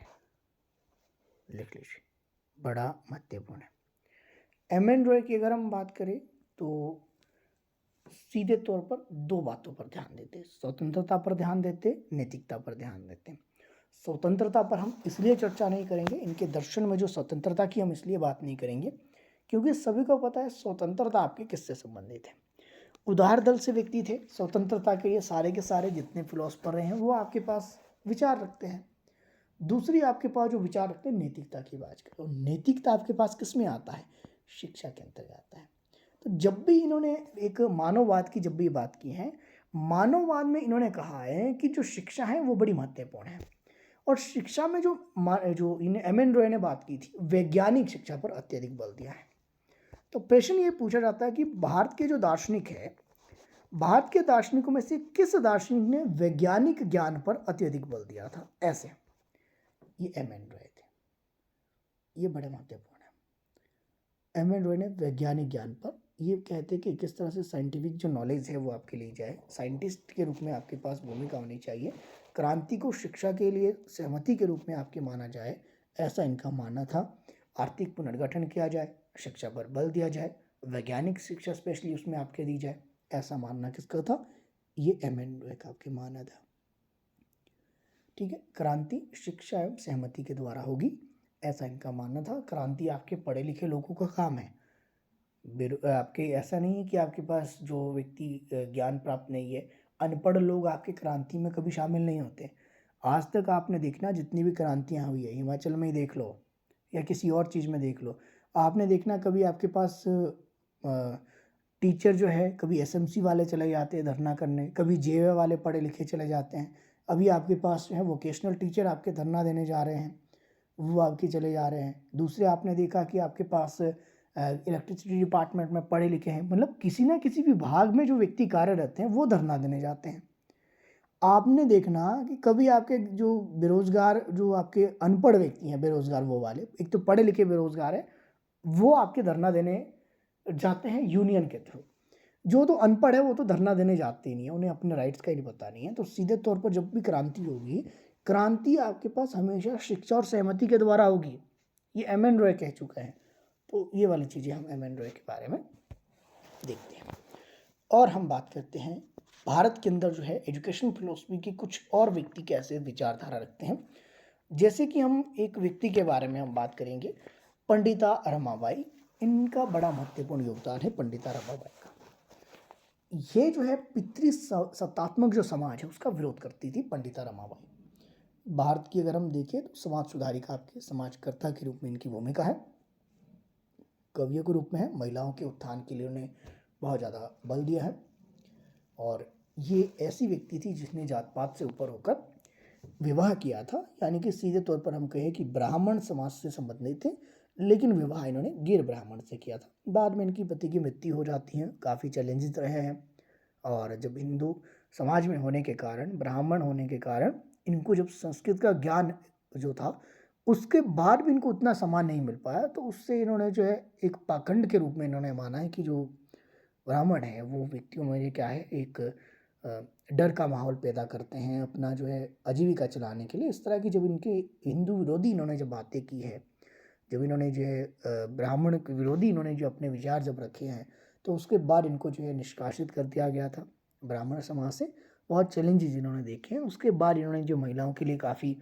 लिख लीजिए, बड़ा महत्वपूर्ण है। एम एन रॉय की अगर हम बात करें तो सीधे तौर पर दो बातों पर ध्यान देते, स्वतंत्रता पर ध्यान देते, नैतिकता पर ध्यान देते। स्वतंत्रता पर हम इसलिए चर्चा नहीं करेंगे, इनके दर्शन में जो स्वतंत्रता की हम इसलिए बात नहीं करेंगे क्योंकि सभी को पता है स्वतंत्रता आपकी किससे संबंधित है। उदार दल से व्यक्ति थे, स्वतंत्रता के लिए सारे के सारे जितने फिलोसफर रहे हैं वो आपके पास विचार रखते हैं। दूसरी आपके पास जो विचार रखते हैं नैतिकता की बात करें, और नैतिकता आपके पास किस में आता है, शिक्षा के अंतर्गत आता है। तो जब भी इन्होंने एक मानववाद की जब भी बात की है, मानववाद में इन्होंने कहा है कि जो शिक्षा है वो बड़ी महत्वपूर्ण है, और शिक्षा में जो इन्हें एम.एन. रॉय ने बात की थी, वैज्ञानिक शिक्षा पर अत्यधिक बल दिया है। तो प्रश्न ये पूछा जाता है कि भारत के जो दार्शनिक है, भारत के दार्शनिकों में से किस दार्शनिक ने वैज्ञानिक ज्ञान पर अत्यधिक बल दिया था? ऐसे ये एम.एन. रॉय थे, ये बड़े महत्वपूर्ण है। एम.एन. रॉय ने वैज्ञानिक ज्ञान पर, ये कहते हैं कि किस तरह से साइंटिफिक जो नॉलेज है वो आपके लिए जाए, साइंटिस्ट के रूप में आपके पास भूमिका होनी चाहिए, क्रांति को शिक्षा के लिए सहमति के रूप में आपके माना जाए, ऐसा इनका मानना था। आर्थिक पुनर्गठन किया जाए, शिक्षा पर बल दिया जाए, वैज्ञानिक शिक्षा स्पेशली उसमें आपके दी जाए, ऐसा मानना किसका था? ये एम.एन. रॉय का आपके मानना था। ठीक है, क्रांति शिक्षा एवं सहमति के द्वारा होगी, ऐसा इनका मानना था। क्रांति आपके पढ़े लिखे लोगों का काम है, आपके ऐसा नहीं है कि आपके पास जो व्यक्ति ज्ञान प्राप्त नहीं है, अनपढ़ लोग आपके क्रांति में कभी शामिल नहीं होते। आज तक आपने देखना जितनी भी क्रांतियाँ हुई है, हिमाचल में ही देख लो या किसी और चीज़ में देख लो, आपने देखना कभी आपके पास टीचर जो है, कभी एसएमसी वाले चले जाते हैं धरना करने, कभी जेवे वाले पढ़े लिखे चले जाते हैं। अभी आपके पास जो है वोकेशनल टीचर आपके धरना देने जा रहे हैं, वो आपके चले जा रहे हैं। दूसरे आपने देखा कि आपके पास इलेक्ट्रिसिटी डिपार्टमेंट में पढ़े लिखे हैं, मतलब किसी ना किसी विभाग में जो व्यक्ति कार्यरत हैं वो धरना देने जाते हैं। आपने देखना कि कभी आपके जो बेरोजगार, जो आपके अनपढ़ व्यक्ति हैं बेरोजगार, वो वाले, एक तो पढ़े लिखे बेरोजगार है, वो आपके धरना देने जाते हैं यूनियन के थ्रू। जो तो अनपढ़ है वो तो धरना देने जाते ही नहीं है, उन्हें अपने राइट्स का ही नहीं पता नहीं है। तो सीधे तौर पर जब भी क्रांति होगी, क्रांति आपके पास हमेशा शिक्षा और सहमति के द्वारा होगी, ये एम.एन. रॉय कह चुका है। तो ये वाली चीज़ें हम एम.एन. रॉय के बारे में देखते हैं। और हम बात करते हैं भारत के अंदर जो है एजुकेशन फिलोसफी की कुछ और व्यक्ति कैसे विचारधारा रखते हैं। जैसे कि हम एक व्यक्ति के बारे में हम बात करेंगे, पंडिता रमाबाई। इनका बड़ा महत्वपूर्ण योगदान है पंडिता रमाबाई का। ये जो है पितृसत्तात्मक जो समाज है उसका विरोध करती थी पंडिता रमाबाई। भारत की अगर हम देखें तो समाज सुधारिका आपके समाजकर्ता के रूप में इनकी भूमिका है, कवियों के रूप में है, महिलाओं के उत्थान के लिए उन्हें बहुत ज़्यादा बल दिया है। और ये ऐसी व्यक्ति थी जिसने जात पात से ऊपर होकर विवाह किया था, यानी कि सीधे तौर पर हम कहें कि ब्राह्मण समाज से संबंधित थे, लेकिन विवाह इन्होंने गैर ब्राह्मण से किया था। बाद में इनकी पति की मृत्यु हो जाती है, काफ़ी चैलेंजेस रहे हैं। और जब हिंदू समाज में होने के कारण, ब्राह्मण होने के कारण, इनको जब संस्कृत का ज्ञान जो था उसके बाद भी इनको उतना सम्मान नहीं मिल पाया, तो उससे इन्होंने जो है एक पाखंड के रूप में इन्होंने माना है कि जो ब्राह्मण है वो व्यक्तियों में क्या है, एक डर का माहौल पैदा करते हैं अपना जो है आजीविका चलाने के लिए। इस तरह की जब इनके हिंदू विरोधी इन्होंने जब बातें की है, जब इन्होंने जो है ब्राह्मण विरोधी इन्होंने जो अपने विचार जब रखे हैं, तो उसके बाद इनको जो है निष्कासित कर दिया गया था ब्राह्मण समाज से। बहुत चैलेंजेस इन्होंने देखे हैं। उसके बाद इन्होंने जो महिलाओं के लिए काफ़ी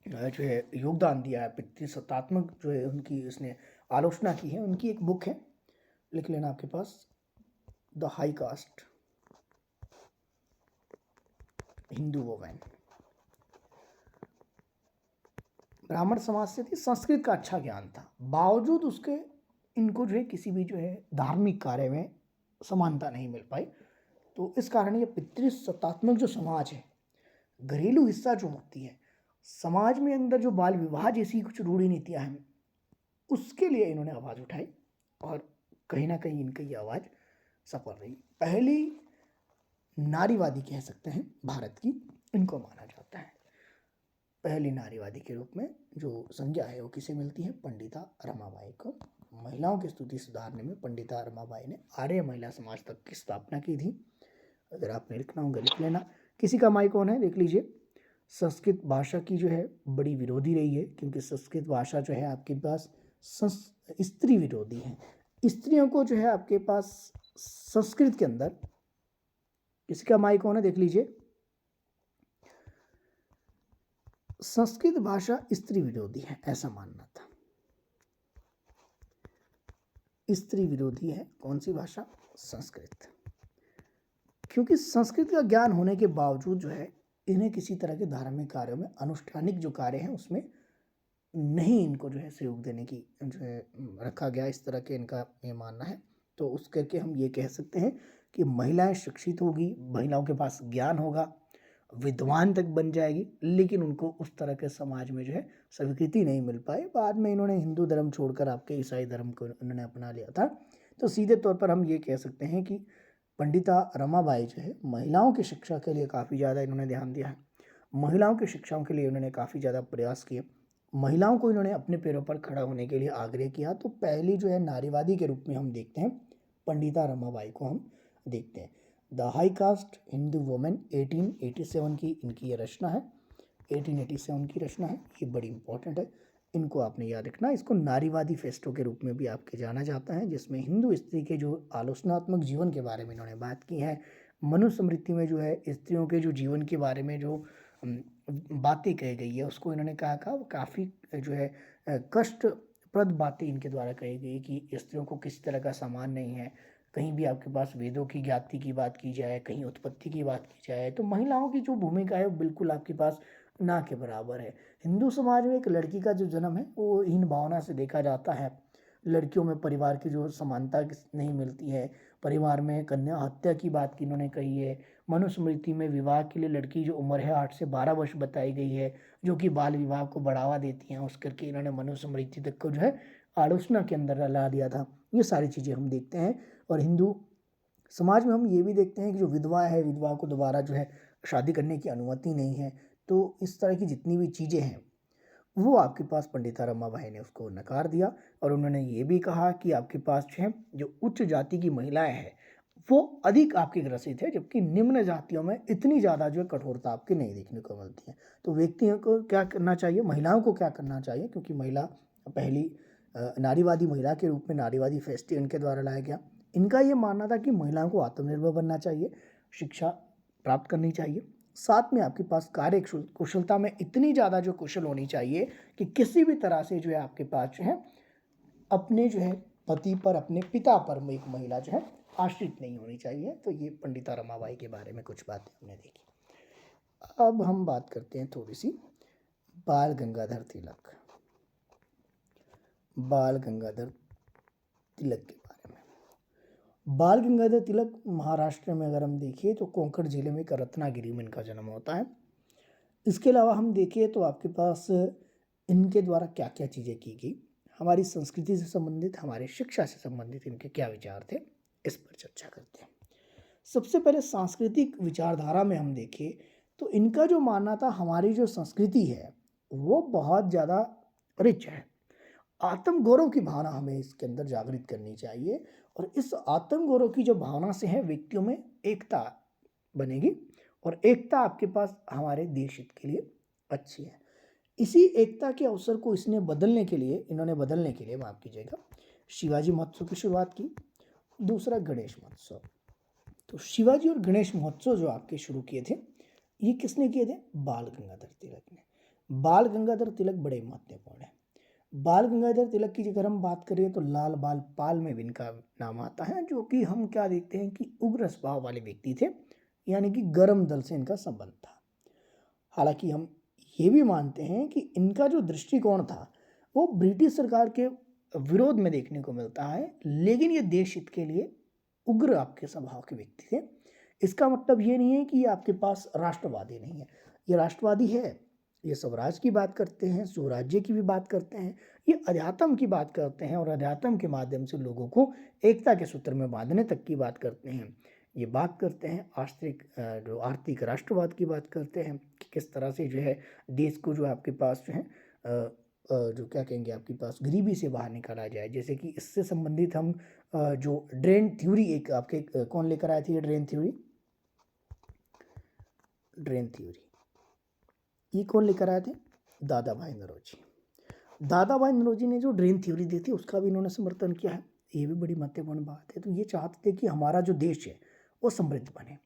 जो है योगदान दिया है, पितृसत्तात्मक जो है उनकी इसने आलोचना की है। उनकी एक बुक है, लिख लेना आपके पास, the high caste Hindu women. ब्राह्मण समाज से थी, संस्कृत का अच्छा ज्ञान था, बावजूद उसके इनको जो है किसी भी जो है धार्मिक कार्य में समानता नहीं मिल पाई। तो इस कारण ये पितृसत्तात्मक जो समाज है, घरेलू हिस्सा जो होती है समाज में अंदर, जो बाल विवाह जैसी कुछ रूढ़ी नीतियाँ हैं, उसके लिए इन्होंने आवाज़ उठाई और कहीं ना कहीं इनकी ये आवाज़ सफल रही। पहली नारीवादी कह सकते हैं भारत की, इनको माना जाता है। पहली नारीवादी के रूप में जो संज्ञा है वो किसे मिलती है? पंडिता रमाबाई को। महिलाओं की स्थिति सुधारने में पंडिता रमाबाई ने आर्य महिला समाज तक की स्थापना की थी। अगर आपने लिखना होगा लिख लेना। किसी का माई कौन है देख लीजिए। संस्कृत भाषा की जो है बड़ी विरोधी रही है, क्योंकि संस्कृत भाषा जो है आपके पास स्त्री विरोधी है। स्त्रियों को जो है आपके पास संस्कृत के अंदर इसका माइक कौन है देख लीजिए, संस्कृत भाषा स्त्री विरोधी है, ऐसा मानना था। स्त्री विरोधी है कौन सी भाषा? संस्कृत। क्योंकि संस्कृत का ज्ञान होने के बावजूद जो है इन्हें किसी तरह के धार्मिक कार्यों में, अनुष्ठानिक जो कार्य हैं उसमें नहीं इनको जो है सहयोग देने की जो है रखा गया, इस तरह के इनका ये मानना है। तो उस करके हम ये कह सकते हैं कि महिलाएं शिक्षित होगी, महिलाओं के पास ज्ञान होगा, विद्वान तक बन जाएगी, लेकिन उनको उस तरह के समाज में जो है स्वीकृति नहीं मिल पाई। बाद में इन्होंने हिंदू धर्म छोड़कर आपके ईसाई धर्म को इन्होंने अपना लिया था। तो सीधे तौर पर हम ये कह सकते हैं कि पंडिता रमाबाई जो है महिलाओं की शिक्षा के लिए काफ़ी ज़्यादा इन्होंने ध्यान दिया है, महिलाओं की शिक्षाओं के लिए इन्होंने काफ़ी ज़्यादा प्रयास किए, महिलाओं को इन्होंने अपने पैरों पर खड़ा होने के लिए आग्रह किया। तो पहली जो है नारीवादी के रूप में हम देखते हैं पंडिता रमाबाई को हम देखते हैं। The high caste Hindu women 1887 की इनकी ये रचना है, 1887 की रचना है, ये बड़ी इंपॉर्टेंट है, इनको आपने याद रखना। इसको नारीवादी फेस्टो के रूप में भी आपके जाना जाता है, जिसमें हिंदू स्त्री के जो आलोचनात्मक जीवन के बारे में इन्होंने बात की है, मनुस्मृति में जो है स्त्रियों के जो जीवन के बारे में जो बातें कही गई है उसको इन्होंने कहा वो काफ़ी जो है कष्टप्रद बातें इनके द्वारा कही गई कि स्त्रियों को किसी तरह का सम्मान नहीं है। कहीं भी आपके पास वेदों की ज्ञाति की बात की जाए, कहीं उत्पत्ति की बात की जाए, तो महिलाओं की जो भूमिका है वो बिल्कुल आपके पास ना के बराबर है। हिंदू समाज में एक लड़की का जो जन्म है वो हीन भावना से देखा जाता है, लड़कियों में परिवार की जो समानता नहीं मिलती है, परिवार में कन्या हत्या की बात की इन्होंने कही है, मनुस्मृति में विवाह के लिए लड़की जो उम्र है 8 से 12 वर्ष बताई गई है, जो कि बाल विवाह को बढ़ावा देती हैं, उस करके इन्होंने मनुस्मृति तक को जो है आलोचना के अंदर ला दिया था। ये सारी चीज़ें हम देखते हैं। और हिंदू समाज में हम ये भी देखते हैं कि जो विधवा है, विधवा को दोबारा जो है शादी करने की अनुमति नहीं है। तो इस तरह की जितनी भी चीज़ें हैं वो आपके पास पंडिता रमाबाई ने उसको नकार दिया। और उन्होंने ये भी कहा कि आपके पास जो है जो उच्च जाति की महिलाएं हैं वो अधिक आपकी ग्रसित है, जबकि निम्न जातियों में इतनी ज़्यादा जो है कठोरता आपके नहीं देखने को मिलती है। तो व्यक्तियों को क्या करना चाहिए, महिलाओं को क्या करना चाहिए, क्योंकि महिला पहली नारीवादी महिला के रूप में नारीवादी फेस्टिव इनके द्वारा लाया गया। इनका ये मानना था कि महिलाओं को आत्मनिर्भर बनना चाहिए, शिक्षा प्राप्त करनी चाहिए, साथ में आपके पास कार्य कुशलता में इतनी ज़्यादा जो कुशल होनी चाहिए कि किसी भी तरह से जो है आपके पास जो है अपने जो है पति पर, अपने पिता पर एक महिला जो है आश्रित नहीं होनी चाहिए। तो ये पंडिता रमाबाई के बारे में कुछ बातें हमने देखी। अब हम बात करते हैं थोड़ी सी बाल गंगाधर तिलक, बाल गंगाधर तिलक के बारे में। बाल गंगाधर तिलक महाराष्ट्र में अगर हम देखिए तो कोंकण जिले में एक रत्नागिरी में इनका जन्म होता है। इसके अलावा हम देखिए तो आपके पास इनके द्वारा क्या क्या चीज़ें की गई, हमारी संस्कृति से संबंधित, हमारी शिक्षा से संबंधित इनके क्या विचार थे, इस पर चर्चा करते हैं। सबसे पहले सांस्कृतिक विचारधारा में हम देखें तो इनका जो मानना था हमारी जो संस्कृति है वो बहुत ज़्यादा रिच है, आत्म गौरव की भावना हमें इसके अंदर जागृत करनी चाहिए, और इस आत्म गौरव की जो भावना से है व्यक्तियों में एकता बनेगी, और एकता आपके पास हमारे देश हित के लिए अच्छी है। इसी एकता के अवसर को इन्होंने बदलने के लिए माफ़ कीजिएगा शिवाजी महोत्सव की शुरुआत की। दूसरा गणेश महोत्सव, तो शिवाजी और गणेश महोत्सव जो आपके शुरू किए थे ये किसने किए थे? बाल गंगाधर तिलक ने। बाल गंगाधर तिलक बड़े महत्वपूर्ण है। बाल गंगाधर तिलक की अगर हम बात करें तो लाल बाल पाल में भी इनका नाम आता है, जो कि हम क्या देखते हैं कि उग्र स्वभाव वाले व्यक्ति थे, यानी कि गर्म दल से इनका संबंध था। हालांकि हम ये भी मानते हैं कि इनका जो दृष्टिकोण था वो ब्रिटिश सरकार के विरोध में देखने को मिलता है, लेकिन ये देश हित के लिए उग्र आपके स्वभाव के व्यक्ति थे। इसका मतलब ये नहीं है कि ये आपके पास राष्ट्रवादी नहीं है, ये राष्ट्रवादी है, ये स्वराज की बात करते हैं, स्वराज्य की भी बात करते हैं, ये अध्यात्म की बात करते हैं, और अध्यात्म के माध्यम से लोगों को एकता के सूत्र में बांधने तक की बात करते हैं। ये बात करते हैं जो आर्थिक राष्ट्रवाद की बात करते हैं कि किस तरह से जो है देश को जो आपके पास जो है जो क्या कहेंगे आपके पास गरीबी से बाहर निकाला जाए। जैसे कि इससे संबंधित हम जो ड्रेन थ्योरी एक आपके कौन लेकर आए थे, ये ड्रेन थ्योरी ये कौन लेकर आए थे? दादा भाई नौरोजी। दादा भाई नौरोजी ने जो ड्रेन थ्योरी दी थी उसका भी इन्होंने समर्थन किया है। ये भी बड़ी महत्वपूर्ण बात है। तो ये चाहते थे कि हमारा जो देश है वो समृद्ध बने,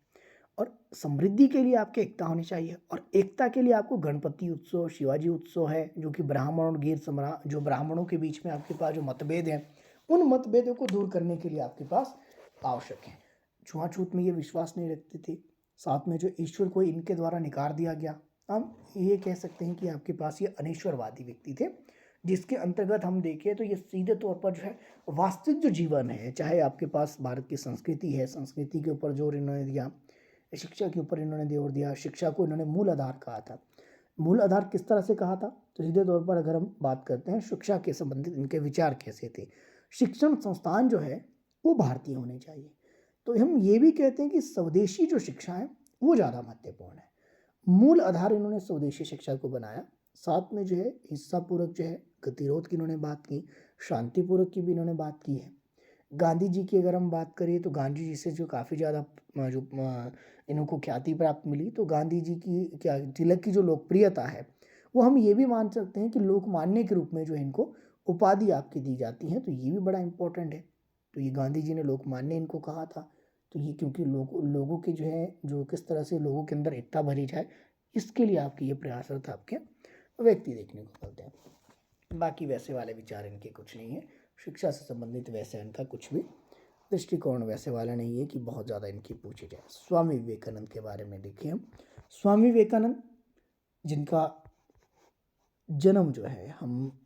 और समृद्धि के लिए आपके एकता होनी चाहिए, और एकता के लिए आपको गणपति उत्सव, शिवाजी उत्सव है, जो कि ब्राह्मण और गैर सम्राट, जो ब्राह्मणों के बीच में आपके पास जो मतभेद हैं, उन मतभेदों को दूर करने के लिए आपके पास आवश्यक है। छुआछूत में ये विश्वास नहीं रखते थे। साथ में जो ईश्वर को इनके द्वारा निकार दिया गया, हम ये कह सकते हैं कि आपके पास ये अनिश्वरवादी व्यक्ति थे, जिसके अंतर्गत हम देखें तो ये सीधे तौर पर जो है वास्तविक जो जीवन है, चाहे आपके पास भारत की संस्कृति है, संस्कृति के ऊपर जोर इन्होंने दिया, शिक्षा के ऊपर इन्होंने जोर दिया, शिक्षा को इन्होंने मूल आधार कहा था। मूल आधार किस तरह से कहा था, तो सीधे तौर पर अगर हम बात करते हैं शिक्षा के संबंधित इनके विचार कैसे थे, शिक्षण संस्थान जो है वो भारतीय होने चाहिए। तो हम ये भी कहते हैं कि स्वदेशी जो शिक्षा है वो ज़्यादा महत्वपूर्ण है। मूल आधार इन्होंने स्वदेशी शिक्षा को बनाया। साथ में जो है हिंसापूर्वक जो है गतिरोध की इन्होंने बात की, शांतिपूर्वक की भी इन्होंने बात की है। गांधी जी की अगर हम बात करें तो गांधी जी से जो काफ़ी ज़्यादा जो इनको ख्याति प्राप्त मिली, तो गांधी जी की क्या तिलक की जो लोकप्रियता है वो हम ये भी मान सकते हैं कि लोकमान्य के रूप में जो इनको उपाधि आपकी दी जाती है, तो ये भी बड़ा इंपॉर्टेंट है। तो ये गांधी जी ने लोकमान्य इनको कहा था, तो ये क्योंकि लोगों के जो है जो किस तरह से लोगों के अंदर एकता भरी जाए, इसके लिए आपके ये प्रयासरत आपके व्यक्ति देखने को मिलते हैं। बाकी वैसे वाले विचार इनके कुछ नहीं है, शिक्षा से संबंधित वैसे इनका कुछ भी दृष्टिकोण वैसे वाला नहीं है कि बहुत ज़्यादा इनकी पूछी जाए। स्वामी विवेकानंद के बारे में देखिए हम। स्वामी विवेकानंद जिनका जन्म जो है हम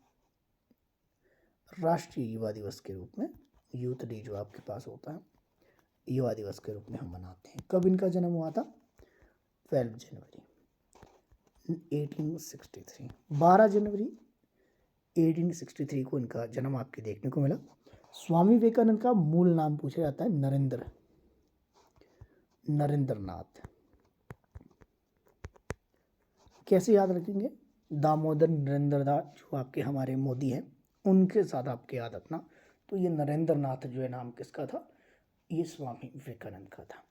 राष्ट्रीय युवा दिवस के रूप में, यूथ डे जो आपके पास होता है, युवा दिवस के रूप में हम मनाते हैं। कब इनका जन्म हुआ था, 12 जनवरी 1863, 12 जनवरी 1863 को इनका जन्म आपके देखने को मिला। स्वामी विवेकानंद का मूल नाम पूछा जाता है नरेंद्र नाथ। कैसे याद रखेंगे, दामोदर नरेंद्र दास जो आपके हमारे मोदी हैं उनके साथ आपके याद रखना। तो ये नरेंद्र नाथ जो है नाम किसका था, ये स्वामी विवेकानंद का था।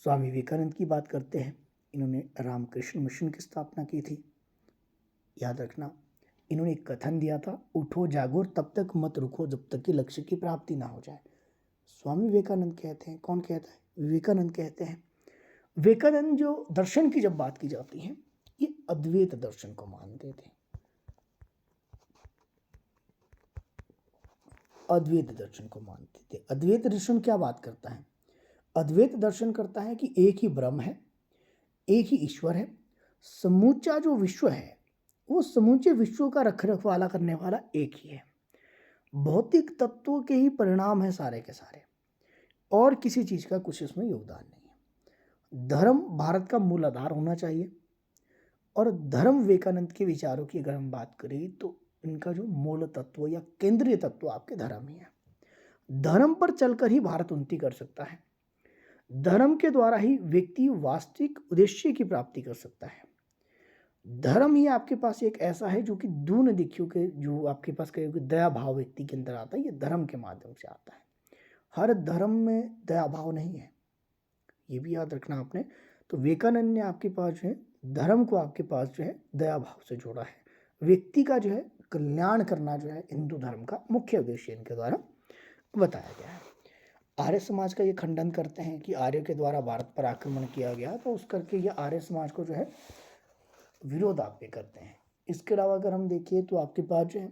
स्वामी विवेकानंद की बात करते हैं, इन्होंने रामकृष्ण मिशन की स्थापना की थी। याद रखना, इन्होंने एक कथन दिया था, उठो जागो तब तक मत रुको जब तक कि लक्ष्य की प्राप्ति ना हो जाए। स्वामी विवेकानंद कहते हैं, कौन कहता है, विवेकानंद कहते हैं। विवेकानंद जो दर्शन की जब बात की जाती है, ये अद्वैत दर्शन को मानते थे। अद्वैत दर्शन को मानते थे। अद्वैत दर्शन क्या बात करता है, अद्वैत दर्शन करता है कि एक ही ब्रह्म है, एक ही ईश्वर है, समूचा जो विश्व है वो समूचे विश्व का रखवाला करने वाला एक ही है, भौतिक तत्वों के ही परिणाम है सारे के सारे, और किसी चीज का कुछ इसमें योगदान नहीं है। धर्म भारत का मूल आधार होना चाहिए, और धर्म विवेकानंद के विचारों की अगर हम बात करें तो इनका जो मूल तत्व या केंद्रीय तत्व आपके धर्म ही है। धर्म पर चलकर ही भारत उन्नति कर सकता है, धर्म के द्वारा ही व्यक्ति वास्तविक उद्देश्य की प्राप्ति कर सकता है। धर्म ही आपके पास एक ऐसा है जो कि दून दिखियों के जो आपके पास कहे दया भाव व्यक्ति के अंदर आता है, ये धर्म के माध्यम से आता है। हर धर्म में दया भाव नहीं है, ये भी याद रखना आपने। तो विवेकानंद ने आपके पास जो है धर्म को आपके पास जो है दया भाव से जोड़ा है। व्यक्ति का जो है कल्याण करना जो है हिंदू धर्म का मुख्य उद्देश्य इनके द्वारा बताया गया है। आर्य समाज का ये खंडन करते हैं कि आर्य के द्वारा भारत पर आक्रमण किया गया, तो उस करके ये आर्य समाज को जो है विरोध आप पे करते हैं। इसके अलावा अगर हम देखिए तो आपके पास जो है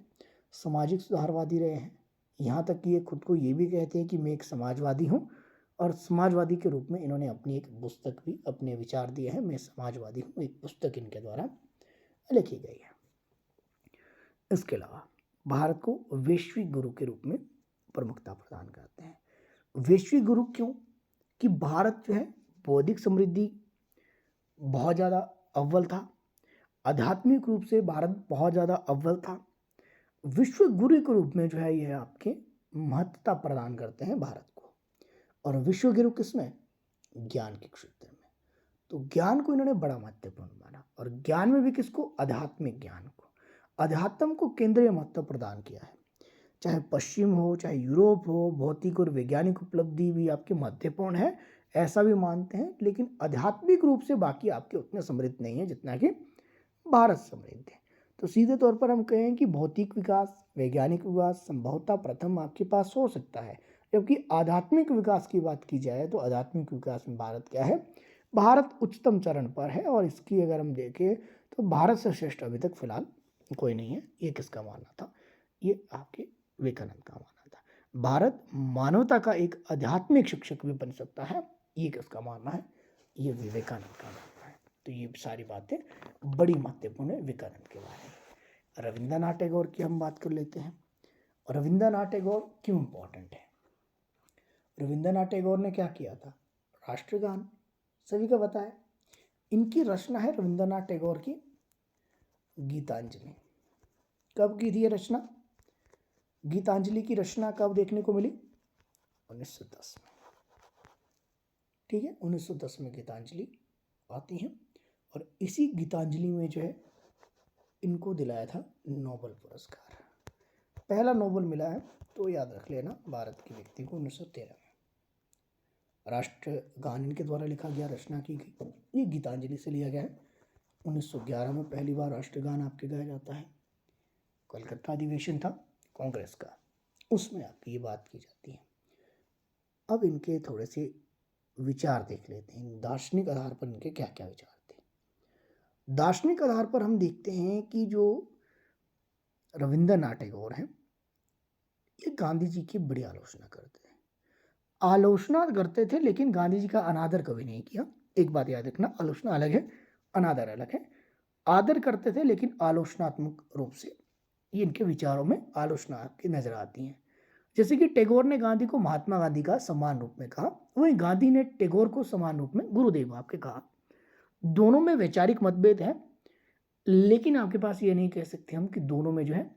सामाजिक सुधारवादी रहे हैं, यहाँ तक कि ये खुद को ये भी कहते हैं कि मैं एक समाजवादी हूँ, और समाजवादी के रूप में इन्होंने अपनी एक पुस्तक भी अपने विचार दिए हैं, मैं समाजवादी हूँ, एक पुस्तक इनके द्वारा लिखी गई है। इसके अलावा भारत को वैश्विक गुरु के रूप में प्रमुखता प्रदान करते हैं। वैश्विक गुरु क्यों, कि भारत जो है बौद्धिक समृद्धि बहुत ज़्यादा अव्वल था, आध्यात्मिक रूप से भारत बहुत ज़्यादा अव्वल था, विश्व गुरु के रूप में जो है यह आपके महत्ता प्रदान करते हैं भारत को। और विश्व गुरु किसमें, ज्ञान के क्षेत्र में। तो ज्ञान को इन्होंने बड़ा महत्वपूर्ण माना, और ज्ञान में भी किसको, आध्यात्मिक ज्ञान को, अध्यात्म को केंद्रीय महत्व प्रदान किया है। चाहे पश्चिम हो चाहे यूरोप हो, भौतिक और वैज्ञानिक उपलब्धि भी आपके महत्वपूर्ण है, ऐसा भी मानते हैं, लेकिन आध्यात्मिक रूप से बाकी आपके उतने समृद्ध नहीं है जितना कि भारत समृद्ध है। तो सीधे तौर पर हम कहें कि भौतिक विकास, वैज्ञानिक विकास संभवतः प्रथम आपके पास हो सकता है, जबकि आध्यात्मिक विकास की बात की जाए तो आध्यात्मिक विकास में भारत क्या है, भारत उच्चतम चरण पर है। और इसकी अगर हम देखें तो भारत से श्रेष्ठ अभी तक फिलहाल कोई नहीं है। ये किसका मानना था? ये आपके विवेकानंद का मानना था। भारत मानवता का एक आध्यात्मिक शिक्षक भी बन सकता है, ये किसका मानना है? ये विवेकानंद का मानना है। तो ये सारी बातें बड़ी महत्वपूर्ण है विवेकानंद के बारे में। रविंद्रनाथ टैगोर की हम बात कर लेते हैं। रविंद्रनाथ टैगोर क्यों इंपॉर्टेंट है? रविंद्रनाथ टैगोर ने क्या किया था? राष्ट्रगान सभी का बताया। इनकी रचना है रविंद्रनाथ टैगोर की गीतांजलि। कब की थी ये रचना? गीतांजलि की रचना कब देखने को मिली? 1910 में। ठीक है, 1910 में गीतांजलि आती है और इसी गीतांजलि में जो है इनको दिलाया था नोबेल पुरस्कार। पहला नोबेल मिला है तो याद रख लेना भारत के व्यक्ति को 1913 में। राष्ट्रगान इनके द्वारा लिखा गया, रचना की गई, ये गीतांजलि से लिया गया है। 1911 में पहली बार राष्ट्रगान आपके गाया जाता है। कलकत्ता अधिवेशन था कांग्रेस का, उसमें आपकी ये बात की जाती है। अब इनके थोड़े से विचार देख लेते हैं, दार्शनिक आधार पर इनके क्या क्या विचार थे। दार्शनिक आधार पर हम देखते हैं कि जो रविंद्रनाथ टैगोर हैं ये गांधी जी की बड़ी आलोचना करते हैं। आलोचना करते थे लेकिन गांधी जी का अनादर कभी नहीं किया। एक बात याद रखना, आलोचना अलग है, अनादर अलग है। आदर करते थे लेकिन आलोचनात्मक रूप से, ये इनके विचारों में आलोचना की नजर आती है। जैसे कि टैगोर ने गांधी को महात्मा गांधी का समान रूप में कहा, वहीं गांधी ने टैगोर को समान रूप में गुरुदेव आपके कहा। दोनों में वैचारिक मतभेद है, लेकिन आपके पास ये नहीं कह सकते हम कि दोनों में जो है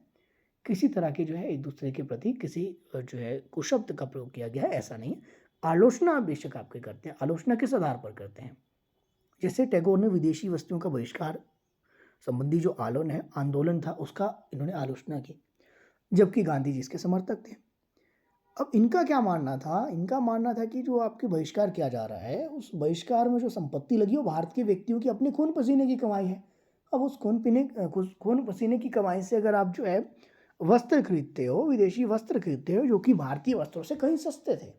किसी तरह के जो है एक दूसरे के प्रति किसी जो है कुशब्द का प्रयोग किया गया है, ऐसा नहीं है। आलोचना बेशक आपके करते हैं। आलोचना किस आधार पर करते हैं? जैसे टैगोर ने विदेशी वस्तुओं का बहिष्कार संबंधी जो आंदोलन था उसका इन्होंने आलोचना की, जबकि गांधी जी इसके समर्थक थे। अब इनका क्या मानना था? इनका मानना था कि जो आपके बहिष्कार किया जा रहा है, उस बहिष्कार में जो संपत्ति लगी वो भारत के व्यक्तियों की अपने खून पसीने की कमाई है। अब उस खून पसीने की कमाई से अगर आप जो है वस्त्र खरीदते हो, विदेशी वस्त्र खरीदते हो जो कि भारतीय वस्त्रों से कहीं सस्ते थे,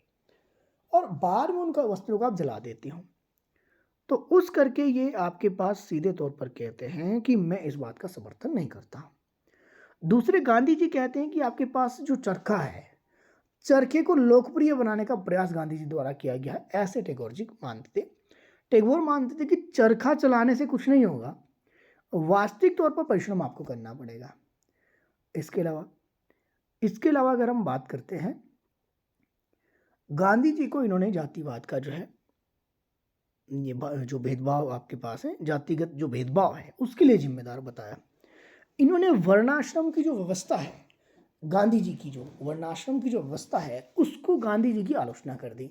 और बाद में उनका वस्त्रों को आप जला देते हो, तो उस करके ये आपके पास सीधे तौर पर कहते हैं कि मैं इस बात का समर्थन नहीं करता। दूसरे गांधी जी कहते हैं कि आपके पास जो चरखा है, चरखे को लोकप्रिय बनाने का प्रयास गांधी जी द्वारा किया गया है, ऐसे टैगोर जी मानते थे। टैगोर मानते थे कि चरखा चलाने से कुछ नहीं होगा, वास्तविक तौर पर परिश्रम आपको करना पड़ेगा। इसके अलावा अगर हम बात करते हैं, गांधी जी को इन्होंने जातिवाद का जो है ये जो भेदभाव आपके पास है, जातिगत जो भेदभाव है उसके लिए जिम्मेदार बताया। इन्होंने वर्णाश्रम की जो व्यवस्था है, गांधी जी की जो वर्णाश्रम की जो व्यवस्था है उसको गांधी जी की आलोचना कर दी,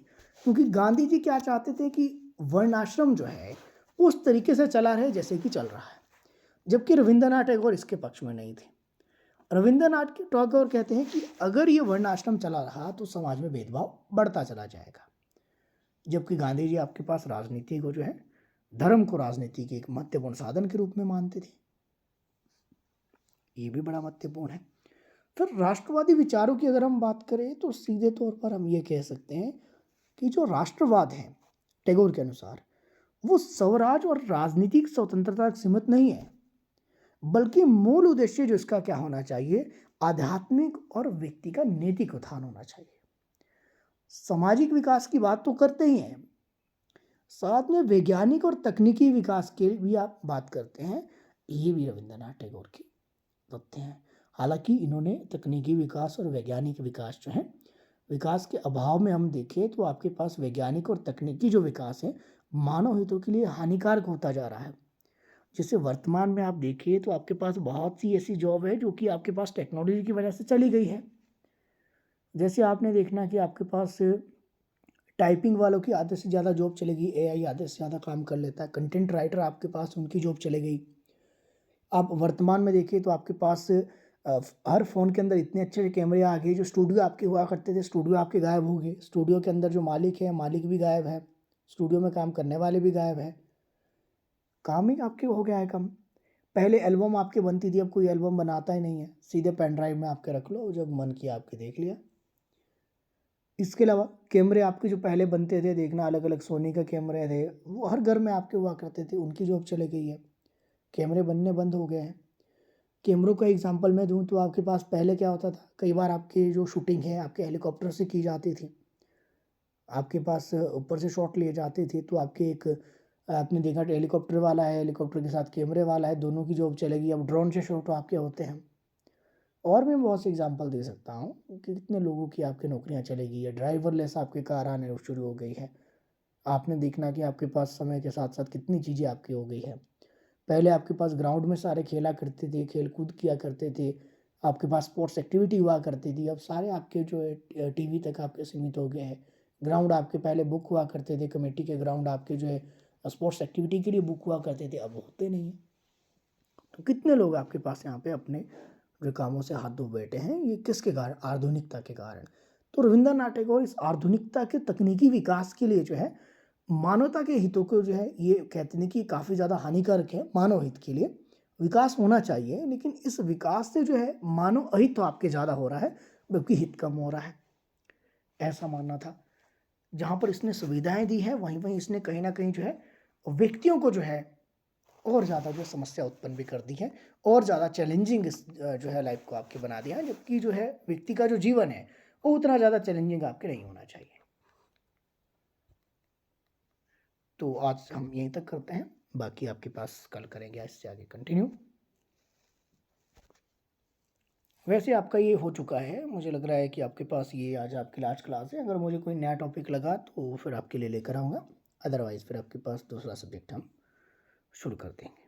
क्योंकि गांधी जी क्या चाहते थे कि वर्णाश्रम जो है उस तरीके से चला रहे जैसे कि चल रहा है, जबकि रविंद्रनाथ टैगोर इसके पक्ष में नहीं थे। रविंद्रनाथ टैगोर कहते हैं कि अगर ये वर्णाश्रम चला रहा तो समाज में भेदभाव बढ़ता चला जाएगा, जबकि गांधी जी आपके पास राजनीति को जो है धर्म को राजनीति के एक महत्वपूर्ण साधन के रूप में मानते थे। ये भी बड़ा महत्वपूर्ण है। फिर राष्ट्रवादी विचारों की अगर हम बात करें तो सीधे तौर पर हम ये कह सकते हैं कि जो राष्ट्रवाद है टैगोर के अनुसार वो स्वराज और राजनीतिक स्वतंत्रता सीमित नहीं है, बल्कि मूल उद्देश्य जो इसका क्या होना चाहिए, आध्यात्मिक और व्यक्ति का नैतिक उत्थान होना चाहिए। सामाजिक विकास की बात तो करते ही हैं, साथ में वैज्ञानिक और तकनीकी विकास की भी आप बात करते हैं। ये भी रविंद्रनाथ टैगोर के तथ्य हैं। हालांकि इन्होंने तकनीकी विकास और वैज्ञानिक विकास जो है, विकास के अभाव में हम देखें तो आपके पास वैज्ञानिक और तकनीकी जो विकास है मानव हितों के लिए हानिकारक होता जा रहा है। जैसे वर्तमान में आप देखिए तो आपके पास बहुत सी ऐसी जॉब है जो कि आपके पास टेक्नोलॉजी की वजह से चली गई है। जैसे आपने देखना कि आपके पास टाइपिंग वालों की आधे से ज़्यादा जॉब चलेगी, एआई आधे से ज़्यादा काम कर लेता है। कंटेंट राइटर आपके पास उनकी जॉब चले गई। आप वर्तमान में देखिए तो आपके पास हर फ़ोन के अंदर इतने अच्छे कैमरे आ गए, जो स्टूडियो आपके हुआ करते थे स्टूडियो आपके गायब हो गए। स्टूडियो के अंदर जो मालिक है, मालिक भी गायब है, स्टूडियो में काम करने वाले भी गायब है, काम ही आपके हो गया है कम। पहले एल्बम आपकी बनती थी, अब कोई एल्बम बनाता ही नहीं है, सीधे पेन ड्राइव में आपके रख लो, जब मन किया आपके देख लिया। इसके अलावा कैमरे आपके जो पहले बनते थे देखना, अलग अलग सोनी के कैमरे थे, वो हर घर में आपके हुआ करते थे, उनकी जॉब चली गई है, कैमरे बनने बंद हो गए हैं। कैमरों का एग्जांपल मैं दूं तो आपके पास पहले क्या होता था, कई बार आपकी जो शूटिंग है आपके हेलीकॉप्टर से की जाती थी, आपके पास ऊपर से शॉट लिए जाते थे, तो आपके एक आपने देखा हेलीकॉप्टर वाला है, हेलीकॉप्टर के साथ कैमरे वाला है, दोनों की जॉब चलेगी। अब ड्रोन से शॉट आपके होते हैं। और मैं बहुत से एग्जांपल दे सकता हूँ कि कितने लोगों की आपकी नौकरियां चलेगी है, ड्राइवरलेस आपकी कार आने शुरू हो गई है। आपने देखना कि आपके पास समय के साथ साथ कितनी चीज़ें आपकी हो गई है। पहले आपके पास ग्राउंड में सारे खेला करते थे, खेल कूद किया करते थे, आपके पास स्पोर्ट्स एक्टिविटी हुआ करती थी, अब सारे आपके जो है टीवी तक आपके सीमित हो गए हैं। ग्राउंड आपके पहले बुक हुआ करते थे, कमेटी के ग्राउंड आपके जो है स्पोर्ट्स एक्टिविटी के लिए बुक हुआ करते थे, अब होते नहीं है। तो कितने लोग आपके पास यहाँ पे अपने जो कामों से हाथ धो बैठे हैं, ये किसके कारण? आधुनिकता के कारण। तो रविंद्रनाथ टैगोर इस आधुनिकता के तकनीकी विकास के लिए जो है मानवता के हितों को जो है ये कहते हैं कि काफ़ी ज़्यादा हानिकारक है मानव हित के लिए। विकास होना चाहिए, लेकिन इस विकास से जो है मानव अहित तो आपके ज़्यादा हो रहा है, बल्कि हित कम हो रहा है, ऐसा मानना था। जहाँ पर इसने सुविधाएं दी है, वहीं वहीं इसने कहीं ना कहीं जो है व्यक्तियों को जो है और ज़्यादा जो समस्या उत्पन्न भी कर दी है, और ज़्यादा चैलेंजिंग इस जो है लाइफ को आपके बना दिया है, जबकि जो है व्यक्ति का जो जीवन है वो उतना ज़्यादा चैलेंजिंग आपके नहीं होना चाहिए। तो आज हम यहीं तक करते हैं, बाकी आपके पास कल करेंगे इससे आगे कंटिन्यू। वैसे आपका ये हो चुका है, मुझे लग रहा है कि आपके पास ये आज आपकी लास्ट क्लास है। अगर मुझे कोई नया टॉपिक लगा तो फिर आपके लिए लेकर आऊँगा, अदरवाइज़ फिर आपके पास दूसरा सब्जेक्ट हम शुरू कर देंगे।